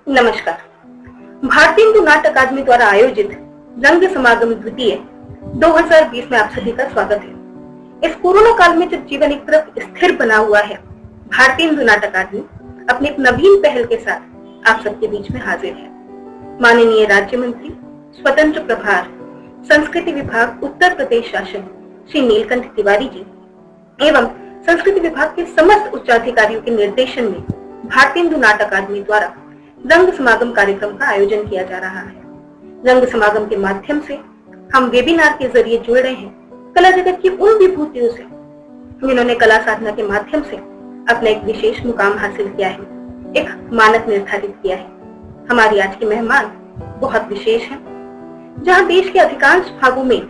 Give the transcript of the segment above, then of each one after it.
नमस्कार। भारतीय हिंदू नाट्य अकादमी द्वारा आयोजित रंग समागम द्वितीय 2020 में आप सभी का स्वागत है। इस कोरोना काल में जब जीवन एक तरफ स्थिर बना हुआ है, भारतीय हिंदू नाट्य अकादमी अपनी एक नवीन पहल के साथ आप सबके बीच में हाजिर है। माननीय राज्य मंत्री स्वतंत्र प्रभार संस्कृति विभाग उत्तर प्रदेश शासन श्री नीलकंठ तिवारी जी एवं संस्कृति विभाग के समस्त उच्चाधिकारियों के निर्देशन में भारतीय हिंदू नाट्य अकादमी द्वारा रंग समागम कार्यक्रम का आयोजन किया जा रहा है। रंग समागम के माध्यम से हम वेबिनार के जरिए जुड़ रहे हैं कला जगत की उन विभूतियों से जिन्होंने कला साधना के माध्यम से अपना एक विशेष मुकाम हासिल किया है, एक मानक निर्धारित किया है। हमारी आज की मेहमान बहुत विशेष है। जहां देश के अधिकांश भागों में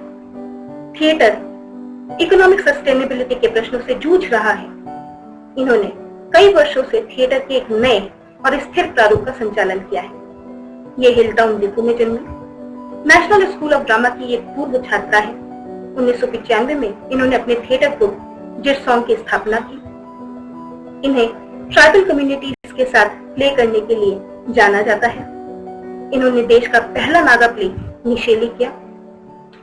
थिएटर इकोनॉमिक सस्टेनेबिलिटी के प्रश्नों से जूझ रहा है, इन्होंने कई वर्षों से थिएटर के एक नए और स्थिर प्रारूप का संचालन किया है। ये हिल टाउन दिल्ली में जन्मी, नेशनल स्कूल ऑफ ड्रामा की एक पूर्व छात्रा है। 1995 में इन्होंने अपने थिएटर ग्रुप जिट सॉन्ग की स्थापना की। इन्हें ट्राइबल कम्युनिटीज के साथ प्ले करने के लिए जाना जाता है। इन्होंने देश का पहला नागा प्ले निशेली किया।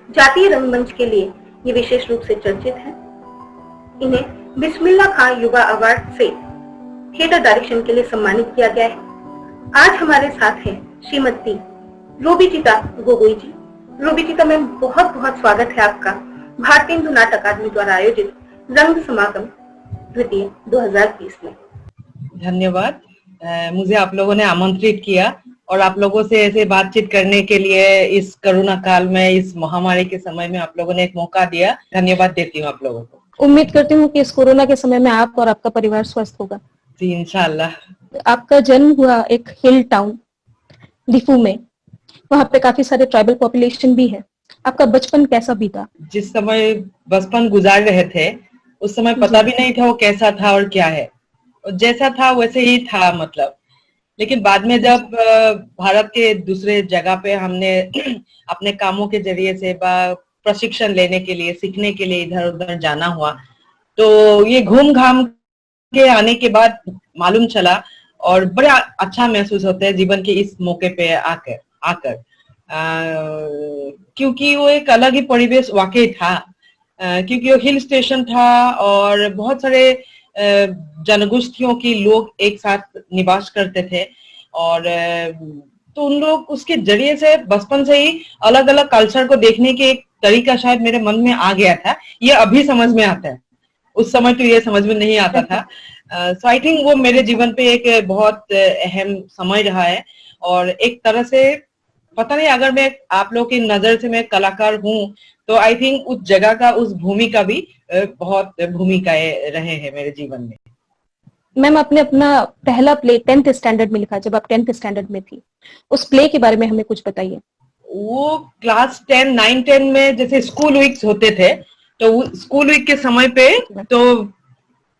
जातीय रंगमंच के लिए ये विशेष रूप से चर्चित है। इन्हें बिस्मिल्लाह खां युवा अवार्ड से थिएटर डायरेक्शन के लिए सम्मानित किया गया है। आज हमारे साथ हैं श्रीमती रोबिचिता गोगोई जी। रोबिचिता मैम, बहुत बहुत स्वागत है आपका भारतीय हिंदू नाट्य अकादमी द्वारा आयोजित रंग समागम द्वितीय 2020 में। धन्यवाद। मुझे आप लोगों ने आमंत्रित किया और आप लोगों से ऐसे बातचीत करने के लिए इस कोरोना काल में, इस महामारी के समय में आप लोगों ने एक मौका दिया। धन्यवाद देती हूँ आप लोगों को। उम्मीद करती हूँ कि इस कोरोना के समय में आप और आपका परिवार स्वस्थ होगा। जी, इंशाल्लाह। आपका जन्म हुआ एक हिल टाउन दिफू में, वहाँ पे काफी सारे ट्राइबल पॉपुलेशन भी है। आपका बचपन कैसा बीता? जिस समय बचपन गुजार रहे थे उस समय पता भी नहीं था वो कैसा था और क्या है, जैसा था वैसे ही था मतलब। लेकिन बाद में जब भारत के दूसरे जगह पे हमने अपने कामों के जरिए से प्रशिक्षण लेने के लिए, सीखने के लिए इधर उधर जाना हुआ, तो ये घूम घाम के आने के बाद मालूम चला और बड़ा अच्छा महसूस होता है जीवन के इस मौके पे आकर क्योंकि वो एक अलग ही परिवेश वाकई था। क्योंकि वो हिल स्टेशन था और बहुत सारे जनगोष्ठियों की लोग एक साथ निवास करते थे और तो उन लोग उसके जरिए से बचपन से ही अलग अलग कल्चर को देखने के एक तरीका शायद मेरे मन में आ गया था। ये अभी समझ में आता है, उस समय तो ये समझ में नहीं आता था। सो आई थिंक वो मेरे जीवन पे एक बहुत अहम समय रहा है और एक तरह से पता नहीं, अगर मैं आप लोग की नजर से मैं कलाकार हूँ तो आई थिंक उस जगह का, उस भूमि का भी बहुत भूमिकाएं रहे हैं मेरे जीवन में। मैम, आपने अपना पहला प्ले 10th स्टैंडर्ड में लिखा, जब आप 10th स्टैंडर्ड में थी। उस प्ले के बारे में हमें कुछ बताइए। वो क्लास 10, 9, 10 में जैसे स्कूल वीक्स होते थे, तो स्कूल वीक के समय पे तो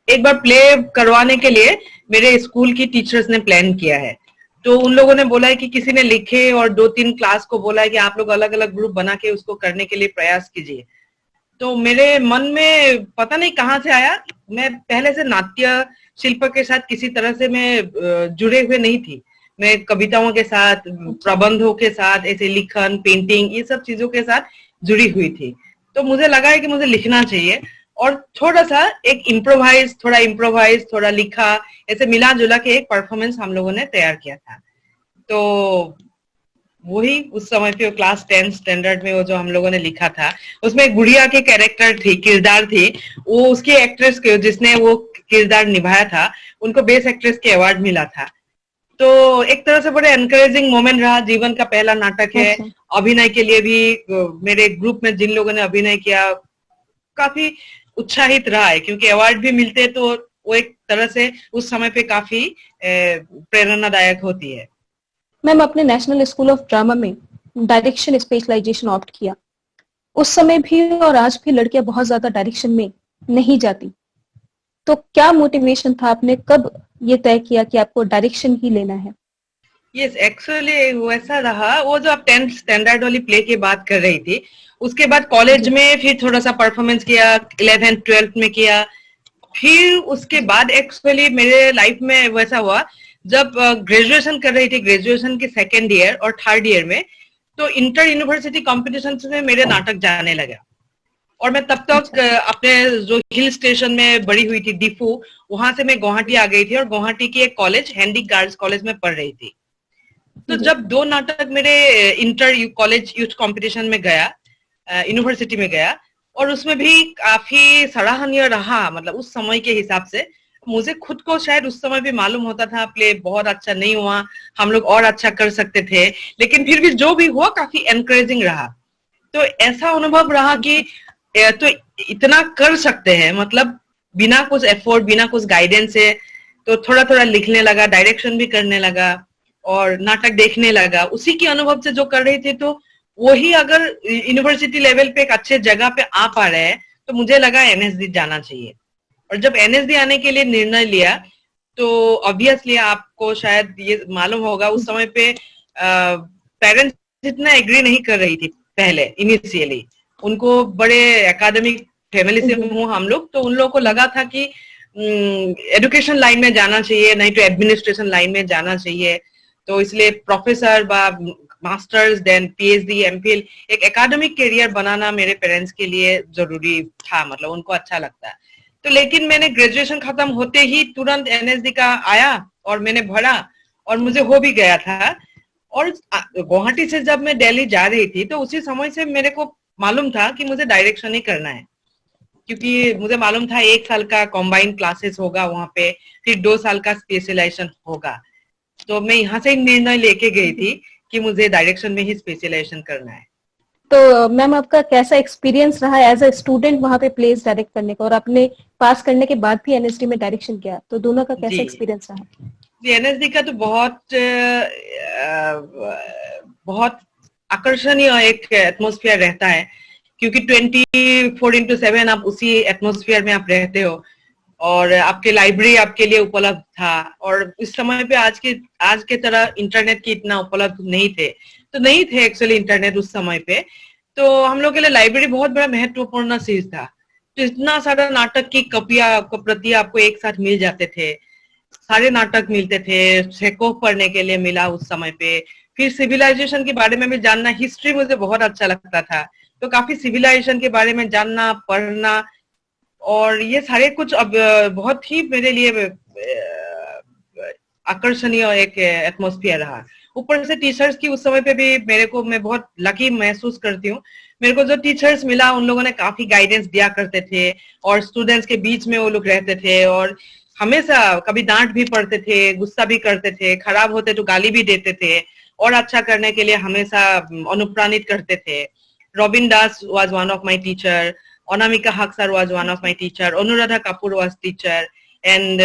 एक बार प्ले करवाने के लिए मेरे स्कूल की टीचर्स ने प्लान किया है। तो उन लोगों ने बोला है कि किसी ने लिखे और 2-3 क्लास को बोला है कि आप लोग अलग अलग ग्रुप बना के उसको करने के लिए प्रयास कीजिए। तो मेरे मन में पता नहीं कहाँ से आया, मैं पहले से नाट्य शिल्प के साथ किसी तरह से मैं जुड़े हुए नहीं थी। मैं कविताओं के साथ, प्रबंधों के साथ, ऐसे लिखन, पेंटिंग, ये सब चीजों के साथ जुड़ी हुई थी। तो मुझे लगा है कि मुझे लिखना चाहिए और थोड़ा सा एक इम्प्रोवाइज, थोड़ा लिखा, ऐसे मिला जुला के एक परफॉर्मेंस हम लोगों ने तैयार किया था। तो वही उस समय पे क्लास 10 स्टैंडर्ड में वो जो हम लोगों ने लिखा था, उसमें एक गुड़िया के कैरेक्टर थी, किरदार थी। वो उसके एक्ट्रेस के, जिसने वो किरदार निभाया था, उनको बेस्ट एक्ट्रेस के अवार्ड मिला था। तो एक तरह से बड़े एनकरेजिंग मोमेंट रहा। जीवन का पहला नाटक है। अभिनय के लिए भी मेरे ग्रुप में जिन लोगों ने अभिनय किया काफी उत्साहित रहा है, क्योंकि अवार्ड भी मिलते तो वो एक तरह से उस समय पे काफी प्रेरणादायक होती है। मैम, आपने नेशनल स्कूल ऑफ ड्रामा में डायरेक्शन स्पेशलाइजेशन ऑप्ट किया। उस समय भी और आज भी लड़कियां बहुत ज्यादा डायरेक्शन में नहीं जाती, तो क्या मोटिवेशन था? आपने कब ये तय किया कि आपको डायरेक्शन ही लेना है? यस, एक्चुअली वैसा रहा। वो जो आप 10th स्टैंडर्ड वाली प्ले की बात कर रही थी, उसके बाद कॉलेज में फिर थोड़ा सा परफॉर्मेंस किया, 11th 12th में किया। फिर उसके बाद एक्चुअली मेरे लाइफ में वैसा हुआ, जब ग्रेजुएशन कर रही थी, ग्रेजुएशन के सेकेंड ईयर और थर्ड ईयर में, तो इंटर यूनिवर्सिटी कॉम्पिटिशन में मेरे नाटक जाने लगा। और मैं तब तक अपने जो हिल स्टेशन में बड़ी हुई थी, डिफू, वहां से मैं गुवाहाटी आ गई थी और गुवाहाटी की एक कॉलेज, हैंडी गर्ल्स कॉलेज में पढ़ रही थी। तो जब 2 नाटक मेरे इंटर कॉलेज यूथ कंपटीशन में गया, यूनिवर्सिटी में गया, और उसमें भी काफी सराहनीय रहा, मतलब उस समय के हिसाब से मुझे खुद को शायद उस समय भी मालूम होता था प्ले बहुत अच्छा नहीं हुआ, हम लोग और अच्छा कर सकते थे, लेकिन फिर भी जो भी हुआ काफी एनकरेजिंग रहा। तो ऐसा अनुभव रहा कि तो इतना कर सकते हैं, मतलब बिना कुछ एफर्ट, बिना कुछ गाइडेंस से। तो थोड़ा थोड़ा लिखने लगा, डायरेक्शन भी करने लगा और नाटक देखने लगा, उसी के अनुभव से जो कर रही थी। तो वही अगर यूनिवर्सिटी लेवल पे एक अच्छे जगह पे आ पा रहे हैं, तो मुझे लगा एनएसडी जाना चाहिए। और जब एनएसडी आने के लिए निर्णय लिया, तो ऑब्वियसली आपको शायद ये मालूम होगा, उस समय पे पेरेंट्स इतना एग्री नहीं कर रही थी पहले इनिशियली। उनको बड़े एकेडमिक फैमिली से हूँ हम लोग, तो उन लोगों को लगा था कि एजुकेशन लाइन में जाना चाहिए, नहीं तो एडमिनिस्ट्रेशन लाइन में जाना चाहिए। तो इसलिए प्रोफेसर बा मास्टर्स, देन पीएचडी, एमफिल, एक एकेडमिक करियर बनाना मेरे पेरेंट्स के लिए जरूरी था, मतलब उनको अच्छा लगता है। तो लेकिन मैंने ग्रेजुएशन खत्म होते ही तुरंत एनएसडी का आया और मैंने भरा और मुझे हो भी गया था। और गुवाहाटी से जब मैं दिल्ली जा रही थी, तो उसी समय से मेरे को मालूम था कि मुझे डायरेक्शन ही करना है, क्योंकि मुझे मालूम था 1 साल का कॉम्बाइंड क्लासेस होगा वहां पे, फिर 2 साल का स्पेशलाइजेशन होगा। तो मैं यहाँ से निर्णय लेके गई थी कि मुझे डायरेक्शन में ही स्पेशलाइजेशन करना है। तो मैम आपका कैसा एक्सपीरियंस रहा एज अ स्टूडेंट वहां पे प्लेस डायरेक्ट करने का, और आपने पास करने के बाद भी एनएसडी में डायरेक्शन किया, तो दोनों का कैसा एक्सपीरियंस रहा? एनएसडी का तो बहुत आकर्षणीय एक एटमॉस्फेयर रहता है, क्योंकि 24/7 आप उसी एटमॉस्फेयर में आप रहते हो, और आपके लाइब्रेरी आपके लिए उपलब्ध था। और इस समय पे आज के तरह इंटरनेट की इतना उपलब्ध नहीं थे एक्चुअली इंटरनेट उस समय पे। तो हम लोग के लिए लाइब्रेरी बहुत बड़ा महत्वपूर्ण चीज था। तो इतना सारा नाटक की प्रतियां आपको एक साथ मिल जाते थे, सारे नाटक मिलते थे, चेकोव पढ़ने के लिए मिला उस समय पे। फिर सिविलाइजेशन के बारे में भी जानना, हिस्ट्री मुझे बहुत अच्छा लगता था, तो काफी सिविलाइजेशन के बारे में जानना, पढ़ना, और ये सारे कुछ अब बहुत ही मेरे लिए आकर्षणीय एक एटमॉस्फेयर रहा। ऊपर से टीचर्स की उस समय पे भी मैं बहुत लकी महसूस करती हूँ। मेरे को जो टीचर्स मिला, उन लोगों ने काफी गाइडेंस दिया करते थे, और स्टूडेंट्स के बीच में वो लोग रहते थे, और हमेशा कभी डांट भी पड़ते थे, गुस्सा भी करते थे, खराब होते तो गाली भी देते थे, और अच्छा करने के लिए हमेशा अनुप्राणित करते थे। Robin Das was one of my teacher, Anamika Haq sir was one of my teacher, Anuradha Kapoor was teacher, and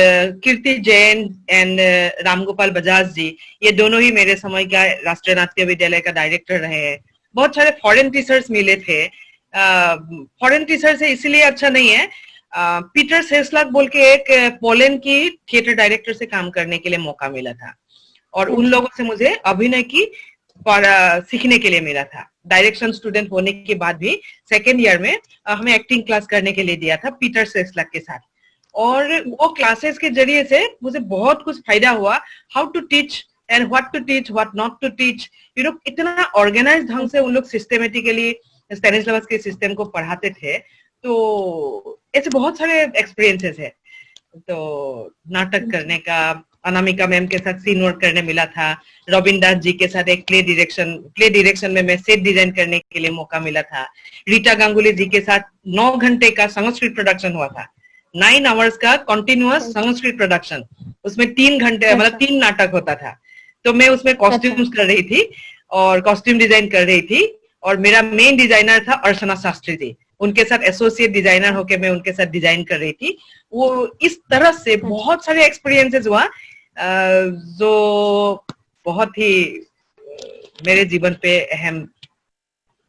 Kirti Jain and Ramgopal Bajaj ji, ये दोनों ही मेरे समय का राष्ट्रीय नाट्य विद्यालय का डायरेक्टर रहे हैं। बहुत सारे फॉरेन टीचर्स मिले थे। फॉरेन टीचर से इसलिए अच्छा नहीं है, पीटर सेस्लाक बोल के एक पोलैंड की थिएटर डायरेक्टर से काम करने के लिए मौका मिला था, और उन लोगों से मुझे अभिनय की सीखने के लिए मिला था। डायरेक्शन स्टूडेंट होने के बाद भी सेकेंड ईयर में हमें एक्टिंग क्लास करने के लिए दिया था पीटर सेस्लाक के साथ, और वो क्लासेस के जरिए से मुझे बहुत कुछ फायदा हुआ। How to teach and what to teach, what not to teach, you know, इतना ऑर्गेनाइज ढंग से उन लोग सिस्टमेटिकली स्टैनिस्लावस के सिस्टम को पढ़ाते थे। तो ऐसे बहुत सारे एक्सपीरियंसेस है। तो नाटक करने का, अनामिका मैम के साथ सीन वर्क करने मिला था, रॉबिन दास जी के साथ एक प्ले डायरेक्शन में मैं सेट डिजाइन करने के लिए मौका मिला था। रीटा गांगुली जी के साथ 9 घंटे का संस्कृत प्रोडक्शन हुआ था, 9 आवर्स का कंटिन्यूअस संस्कृत प्रोडक्शन। उसमें 3 घंटे मतलब 3 नाटक होता था। तो मैं उसमें कॉस्ट्यूम्स कर रही थी और कॉस्ट्यूम डिजाइन कर रही थी, और मेरा मेन डिजाइनर था अर्चना शास्त्री जी, उनके साथ एसोसिएट डिजाइनर होके मैं उनके साथ डिजाइन कर रही थी। वो इस तरह से बहुत सारे एक्सपीरियंसेस हुआ जो बहुत ही मेरे जीवन पे अहम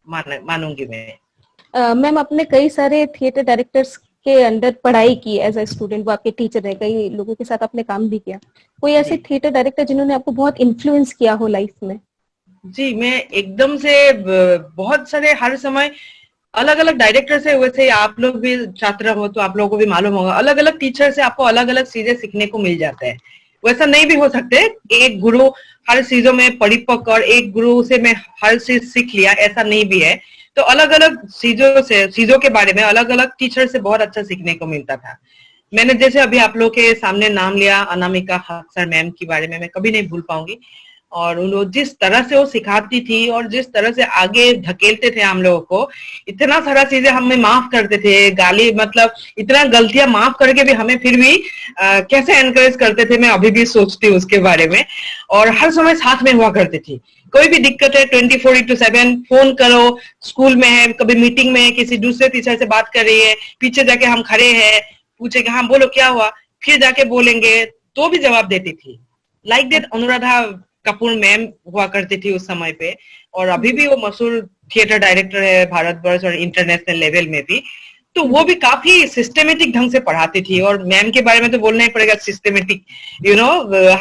मानूंगी मैं। मैम आपने कई सारे थिएटर डायरेक्टर्स के अंडर पढ़ाई की एज अ स्टूडेंट, वो आपके टीचर है, कई लोगों के साथ आपने काम भी किया। कोई ऐसे थिएटर डायरेक्टर जिन्होंने आपको बहुत इन्फ्लुएंस किया हो लाइफ में? जी, मैं एकदम से बहुत सारे, हर समय अलग अलग डायरेक्टर से, वैसे आप लोग भी छात्र हो तो आप लोगों को भी मालूम होगा, अलग अलग टीचर से आपको अलग अलग चीजें सीखने को मिल जाता है। वैसा नहीं भी हो सकते। एक गुरु हर चीजों में परिपक्व और एक गुरु से मैं हर चीज सीख लिया, ऐसा नहीं भी है। तो अलग अलग चीजों के बारे में अलग अलग टीचर से बहुत अच्छा सीखने को मिलता था। मैंने जैसे अभी आप लोग के सामने नाम लिया अनामिका हक सर मैम के बारे में, मैं कभी नहीं भूल पाऊंगी। और उन लोग जिस तरह से वो सिखाती थी और जिस तरह से आगे धकेलते थे हम लोगों को, इतना सारा चीजें हमें माफ करते थे, गाली मतलब इतना गलतियां माफ करके भी हमें फिर भी कैसे एनकरेज करते थे, मैं अभी भी सोचती हूँ उसके बारे में। और हर समय साथ में हुआ करती थी। कोई भी दिक्कत है 24/7 फोन करो, स्कूल में है, कभी मीटिंग में है, किसी दूसरे टीचर से बात कर रही है, पीछे जाके हम खड़े हैं, पूछे कि हाँ बोलो क्या हुआ, फिर जाके बोलेंगे तो भी जवाब देती थी। Like that Anuradha Kapoor ma'am हुआ करती थी उस समय पे, और अभी भी वो मशहूर थिएटर डायरेक्टर है भारतवर्ष और इंटरनेशनल लेवल में भी। तो वो भी काफी सिस्टमेटिक ढंग से पढ़ाती थी, और मैम के बारे में तो बोलना ही पड़ेगा, सिस्टमेटिक,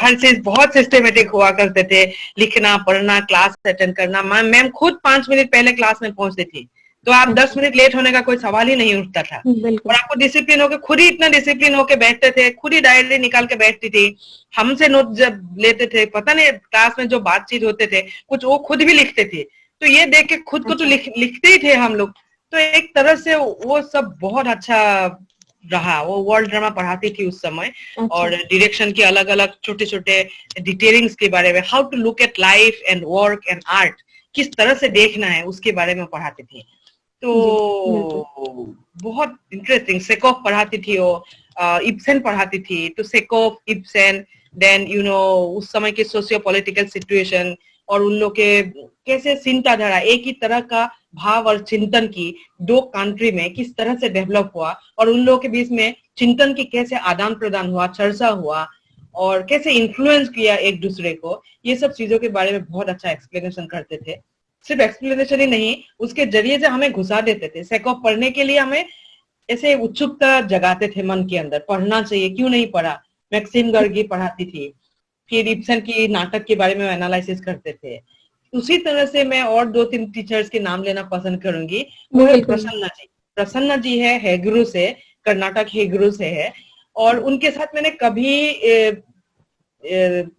हर चीज बहुत सिस्टमेटिक हुआ करते थे। लिखना, पढ़ना, क्लास अटेंड करना, मैम खुद 5 मिनट पहले क्लास में पहुंचती थी, तो आप 10 मिनट लेट होने का कोई सवाल ही नहीं उठता था। और आपको डिसिप्लिन होके खुद ही इतना डिसिप्लिन होके बैठते थे, खुद ही डायरी निकाल के बैठती थी, हमसे नोट जब लेते थे, पता नहीं क्लास में जो बातचीत होते थे कुछ वो खुद भी लिखते थे। तो ये देख के खुद को तो लिखते ही थे हम लोग। तो एक तरह से वो सब बहुत अच्छा रहा। वो वर्ल्ड ड्रामा पढ़ाती थी उस समय, और डायरेक्शन के अलग अलग छोटे छोटे डिटेलिंग्स के बारे में, how to look at life and work and art, किस तरह से देखना है उसके बारे में पढ़ाती थी। तो बहुत इंटरेस्टिंग। सेकोफ पढ़ाती थी वो, इब्सेन पढ़ाती थी। तो सेकोफ, इब्सेन, देन उस समय के सोशियो पॉलिटिकल सिचुएशन, और उन लोग के कैसे चिंताधारा, एक ही तरह का भाव और चिंतन की दो कंट्री में किस तरह से डेवलप हुआ, और उन लोगों के बीच में चिंतन की कैसे आदान प्रदान हुआ, चर्चा हुआ, और कैसे इन्फ्लुएंस किया एक दूसरे को, ये सब चीजों के बारे में बहुत अच्छा एक्सप्लेनेशन करते थे। सिर्फ एक्सप्लेनेशन ही नहीं, उसके जरिए से हमें घुसा देते थे। सेकोफ पढ़ने के लिए हमें ऐसे उत्सुकता जगाते थे मन के अंदर, पढ़ना चाहिए, क्यों नहीं पढ़ा। मैक्सिम गर्गी पढ़ाती थी, फिर इब्सन की नाटक के बारे में एनालिसिस करते थे। उसी तरह से मैं और 2-3 टीचर्स के नाम लेना पसंद करूंगी। वो है प्रसन्ना जी। प्रसन्ना जी है हेगरू से, कर्नाटक हेगरू से है, और उनके साथ मैंने कभी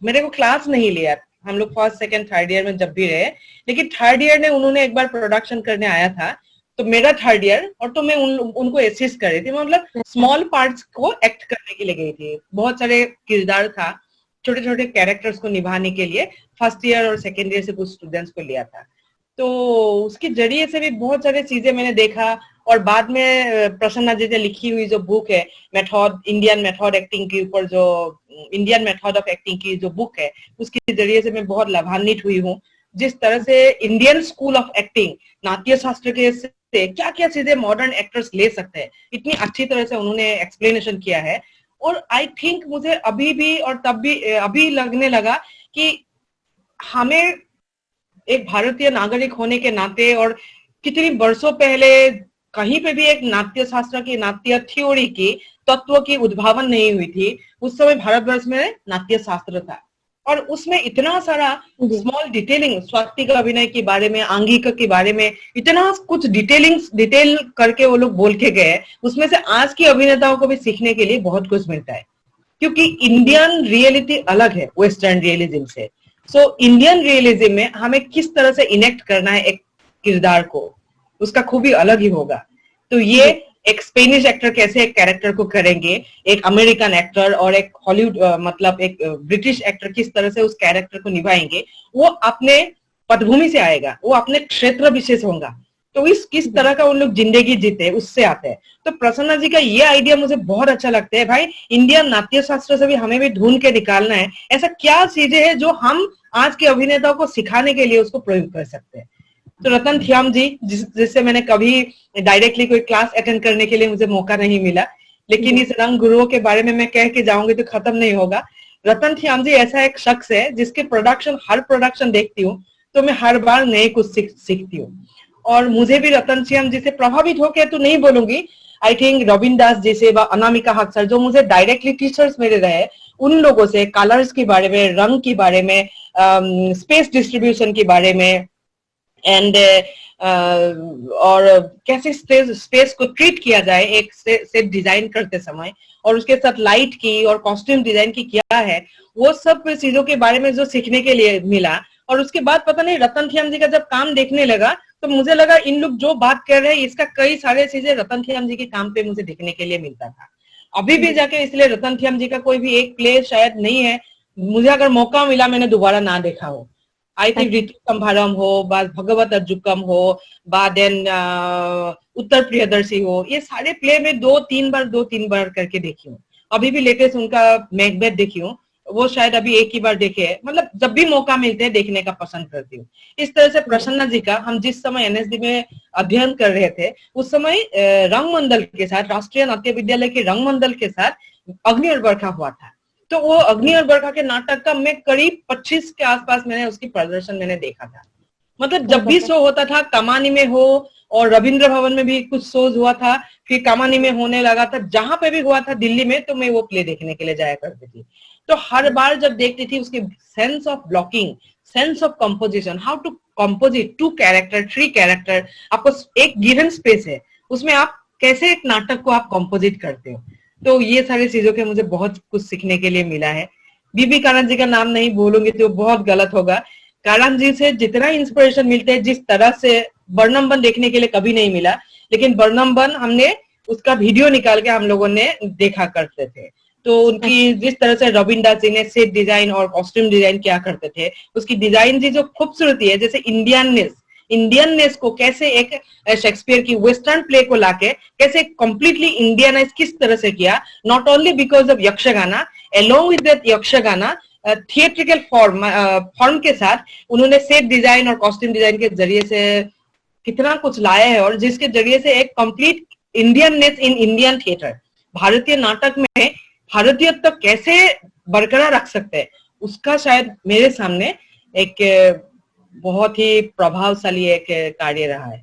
मेरे को क्लास नहीं लिया। हम लोग फर्स्ट, सेकंड, थर्ड ईयर में जब भी रहे, लेकिन थर्ड ईयर में उन्होंने एक बार प्रोडक्शन करने आया था, तो मेरा थर्ड ईयर, और तो मैं उनको असिस्ट कर रही थी, मतलब स्मॉल पार्ट्स को एक्ट करने के लिए गई थी। बहुत सारे किरदार था, छोटे छोटे कैरेक्टर्स को निभाने के लिए फर्स्ट ईयर और सेकेंड ईयर से कुछ स्टूडेंट्स को लिया था। तो उसके जरिए से भी बहुत सारी चीजें मैंने देखा। और बाद में प्रसन्ना जी ने लिखी हुई जो बुक है, मेथड, इंडियन मेथड एक्टिंग के ऊपर, जो इंडियन मेथड ऑफ एक्टिंग की जो बुक है, उसके जरिए से मैं बहुत लाभान्वित हुई हूँ। जिस तरह से इंडियन स्कूल ऑफ एक्टिंग, नाट्य शास्त्र के से क्या क्या चीजें मॉडर्न एक्टर्स ले सकते हैं, इतनी अच्छी तरह से उन्होंने एक्सप्लेनेशन किया है। और आई थिंक मुझे अभी भी और तब भी अभी लगने लगा कि हमें एक भारतीय नागरिक होने के नाते, और कितनी वर्षों पहले कहीं पे भी एक नाट्य शास्त्र की, नाट्य थ्योरी की, तत्व की उद्भावन नहीं हुई थी। उस समय भारतवर्ष में नाट्य शास्त्र था, और उसमें इतना सारा स्मॉल डिटेलिंग, स्वाति का अभिनय के बारे में, आंगिका के बारे में, इतना कुछ डिटेल करके वो लोग बोल के गए। उसमें से आज की अभिनेताओं को भी सीखने के लिए बहुत कुछ मिलता है, क्योंकि इंडियन रियलिटी अलग है वेस्टर्न रियलिज्म से। सो इंडियन रियलिज्म में हमें किस तरह से इनेक्ट करना है एक किरदार को, उसका खूबी अलग ही होगा। तो ये एक स्पेनिश एक्टर कैसे एक कैरेक्टर को करेंगे, एक अमेरिकन एक्टर और एक हॉलीवुड मतलब एक ब्रिटिश एक्टर किस तरह से उस कैरेक्टर को निभाएंगे, वो अपने पटभूमि से आएगा, वो अपने क्षेत्र विशेष होगा। तो इस किस तरह का उन लोग जिंदगी जीते उससे आते हैं। तो प्रसन्ना जी का ये आइडिया मुझे बहुत अच्छा लगता है। भाई, इंडियन नाट्य शास्त्र से भी हमें भी ढूंढ के निकालना है, ऐसा क्या चीजें हैं जो हम आज के अभिनेताओं को सिखाने के लिए उसको प्रयोग कर सकते हैं। तो रतन थ्याम जी, जिससे मैंने कभी डायरेक्टली कोई क्लास अटेंड करने के लिए मुझे मौका नहीं मिला, लेकिन इस रंग गुरुओं के बारे में मैं कह के जाऊंगी तो खत्म नहीं होगा। रतन थ्याम जी ऐसा एक शख्स है जिसके हर प्रोडक्शन देखती हूँ तो मैं हर बार नए कुछ सीखती हूँ। और मुझे भी रतन थ्याम जी से प्रभावित होकर तो नहीं बोलूंगी, आई थिंक रविंद्र दास जैसे व अनामिका हक सर, जो मुझे डायरेक्टली टीचर्स मेरे रहे, उन लोगों से कलर्स के बारे में, रंग के बारे में, स्पेस डिस्ट्रीब्यूशन के बारे में, एंड और कैसे स्पेस को ट्रीट किया जाए एक सेट डिजाइन करते समय, और उसके साथ लाइट की और कॉस्ट्यूम डिजाइन की क्या है, वो सब चीजों के बारे में जो सीखने के लिए मिला। और उसके बाद पता नहीं रतनथियम जी का जब काम देखने लगा तो मुझे लगा इन लोग जो बात कर रहे हैं इसका कई सारे चीजें रतनथियम जी के काम पे मुझे देखने के लिए मिलता था। अभी भी जाके इसलिए रतनथियम जी का कोई भी एक प्ले शायद नहीं है, मुझे अगर मौका मिला मैंने दोबारा ना देखा हो। आई थिंक ऋतु संभारम हो, बा भगवत अज्जुकम हो, बा देन उत्तर प्रियदर्शी हो, ये सारे प्ले में दो तीन बार करके देखी हूँ। अभी भी लेटेस्ट उनका मैकबेथ देखी हूँ, वो शायद अभी एक ही बार देखे है। मतलब जब भी मौका मिलते हैं देखने का पसंद करती हूँ। इस तरह से प्रसन्ना जी का हम जिस समय एनएसडी में अध्ययन कर रहे थे उस समय रंग मंडल के साथ, राष्ट्रीय नाट्य विद्यालय के रंग मंडल के साथ अग्नि और बरखा हुआ था। तो वो अग्नि और बरखा के नाटक का मैं करीब 25 के आसपास मैंने उसकी प्रदर्शन मैंने देखा था। मतलब जब भी शो होता था, कमानी में हो और रविंद्र भवन में भी कुछ शोज हुआ था, फिर कमानी में होने लगा था, जहां पे भी हुआ था दिल्ली में, तो मैं वो प्ले देखने के लिए जाया करती थी। तो हर बार जब देखती थी उसकी sense of blocking, sense of composition, how to composite 2 character 3 character, आपको एक गिवन स्पेस है उसमें आप कैसे एक नाटक को आप कंपोजिट करते हो। तो ये सारी चीजों के मुझे बहुत कुछ सीखने के लिए मिला है। बीबी कानन जी का नाम नहीं बोलूंगी तो बहुत गलत होगा। कानन जी से जितना इंस्पिरेशन मिलते हैं, जिस तरह से वर्णमबन देखने के लिए कभी नहीं मिला, लेकिन वर्णमबन हमने उसका वीडियो निकाल के हम लोगों ने देखा करते थे। तो उनकी जिस तरह से रविंद्र दास जी ने सेट डिजाइन और कॉस्ट्यूम डिजाइन क्या करते थे, उसकी डिजाइन की जो खूबसूरती है, जैसे इंडियननेस को कैसे एक शेक्सपियर की वेस्टर्न प्ले को लाके कैसे कंप्लीटली इंडियनाइज किस तरह से किया, not only because of Yakshagana, along with that Yakshagana theatrical form के साथ उन्होंने सेट डिजाइन और कॉस्ट्यूम डिजाइन के जरिए से कितना कुछ लाया है, और जिसके जरिए से एक complete Indianness in Indian theatre, भारतीय नाटक में भारतीयत्व कैसे बरकरार रख सकते हैं, उसका शायद मेरे सामने एक बहुत ही प्रभावशाली एक कार्य रहा है।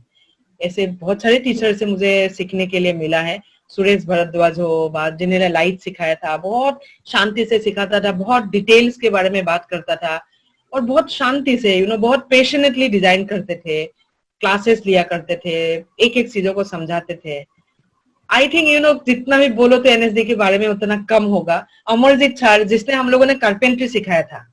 ऐसे बहुत सारे टीचर से मुझे सीखने के लिए मिला है। सुरेश भारद्वाज हो, जिन्होंने लाइट सिखाया था, बहुत शांति से सिखाता था, बहुत डिटेल्स के बारे में बात करता था, और बहुत शांति से बहुत पेशनेटली डिजाइन करते थे, क्लासेस लिया करते थे, एक एक चीजों को समझाते थे। आई थिंक जितना भी बोलो तो एनएसडी के बारे में उतना कम होगा। अमरजीत सर जिसने हम लोगों ने कारपेंट्री सिखाया था,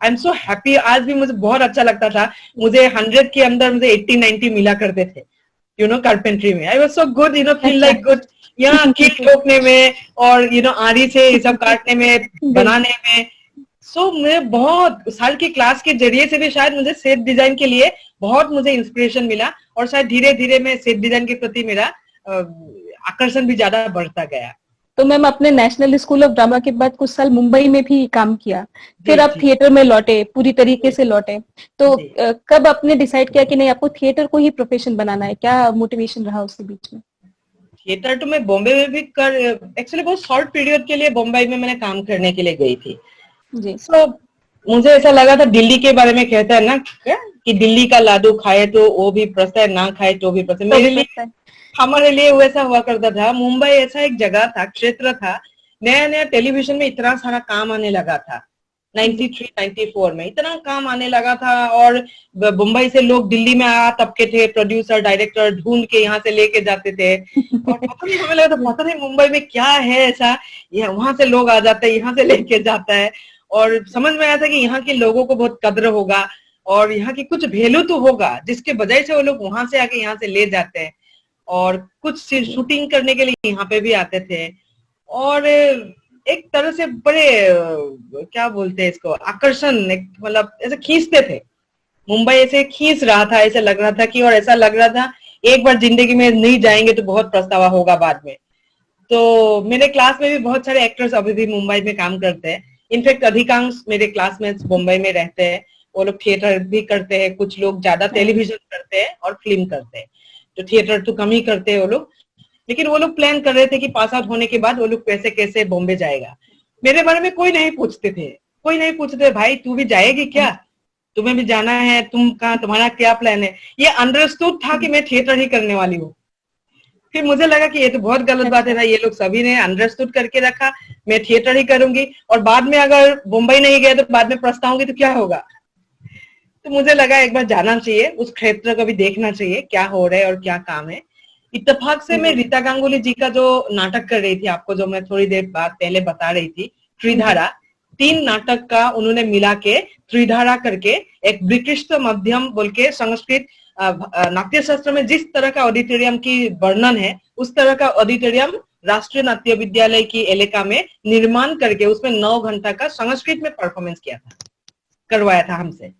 आई एम सो हैप्पी। आज भी मुझे बहुत अच्छा लगता था, मुझे 100 के अंदर मुझे 80-90 मिला करते थे कारपेंट्री में। I was so good, feel like good, कील ठोकने में और आरी से ये सब काटने में, बनाने में। सो मैं बहुत साल की क्लास के जरिए से भी शायद मुझे सेट डिजाइन के लिए बहुत मुझे इंस्पिरेशन मिला, और शायद धीरे धीरे मैं सेट डिजाइन के प्रति मेरा आकर्षण भी ज्यादा बढ़ता गया। तो मैम अपने नेशनल स्कूल ऑफ ड्रामा के बाद कुछ साल मुंबई में भी काम किया, फिर आप थिएटर में लौटे, पूरी तरीके से लौटे, तो कब आपने डिसाइड किया कि नहीं आपको थिएटर को ही प्रोफेशन बनाना है? क्या मोटिवेशन रहा उसके बीच में? थिएटर तो मैं बॉम्बे में भी एक्चुअली बहुत शॉर्ट पीरियड के लिए बॉम्बे में मैंने काम करने के लिए गई थी जी। So, मुझे ऐसा लगा था, दिल्ली के बारे में कहता है ना कि दिल्ली का लाडू खाए तो वो भी प्रस्त है, ना खाए तो भी प्रस्त है। मेरे लिए, हमारे लिए वैसा हुआ करता था। मुंबई ऐसा एक जगह था, क्षेत्र था, नया नया टेलीविजन में इतना सारा काम आने लगा था। 93-94 में इतना काम आने लगा था, और मुंबई से लोग दिल्ली में आ तबके थे, प्रोड्यूसर डायरेक्टर ढूंढ के यहाँ से लेके जाते थे। और पता नहीं, हमें लगा था पता नहीं मुंबई में क्या है ऐसा, वहां से लोग आ जाते हैं, यहाँ से लेके जाता है। और समझ में आया था कि यहाँ के लोगों को बहुत कद्र होगा और यहाँ की कुछ वैल्यू तो होगा, जिसके वजह से वो लोग वहां से आके यहाँ से ले जाते हैं, और कुछ शूटिंग करने के लिए यहाँ पे भी आते थे। और एक तरह से बड़े क्या बोलते हैं इसको, आकर्षण, मतलब ऐसे खींचते थे। मुंबई ऐसे खींच रहा था, ऐसे लग रहा था कि, और ऐसा लग रहा था एक बार जिंदगी में नहीं जाएंगे तो बहुत पछतावा होगा बाद में। तो मेरे क्लास में भी बहुत सारे एक्टर्स अभी भी मुंबई में काम करते हैं। इनफैक्ट अधिकांश मेरे क्लासमेट्स मुंबई में रहते हैं, वो लोग थिएटर भी करते हैं, कुछ लोग ज्यादा टेलीविजन करते हैं और फिल्म करते हैं, जो थिएटर तो कम ही करते हैं वो लोग। लेकिन वो लोग प्लान कर रहे थे कि पास आउट होने के बाद वो लोग कैसे कैसे बॉम्बे जाएगा। मेरे बारे में कोई नहीं पूछते, भाई तू भी जाएगी क्या, तुम्हें भी जाना है, तुम कहाँ, तुम्हारा क्या प्लान है। ये अंडरस्टूड था कि मैं थिएटर ही करने वाली हूँ। फिर मुझे लगा कि ये तो बहुत गलत बात है ना, ये लोग सभी ने अंडरस्टूड करके रखा मैं थिएटर ही करूंगी, और बाद में अगर मुंबई नहीं गया तो बाद में पछताऊंगी तो क्या होगा। तो मुझे लगा एक बार जाना चाहिए, उस क्षेत्र को भी देखना चाहिए क्या हो रहा है और क्या काम है। इत्तेफाक से मैं रीता गांगुली जी का जो नाटक कर रही थी, आपको जो मैं थोड़ी देर बाद पहले बता रही थी, त्रिधारा, 3 नाटक का उन्होंने मिला के त्रिधारा करके एक विकृष्ट मध्यम बोल के संस्कृत नाट्य शास्त्र में जिस तरह का ऑडिटोरियम की वर्णन है, उस तरह का ऑडिटोरियम राष्ट्रीय नाट्य विद्यालय की इलाका में निर्माण करके उसमें 9 घंटा का संस्कृत में परफॉर्मेंस करवाया था हमसे।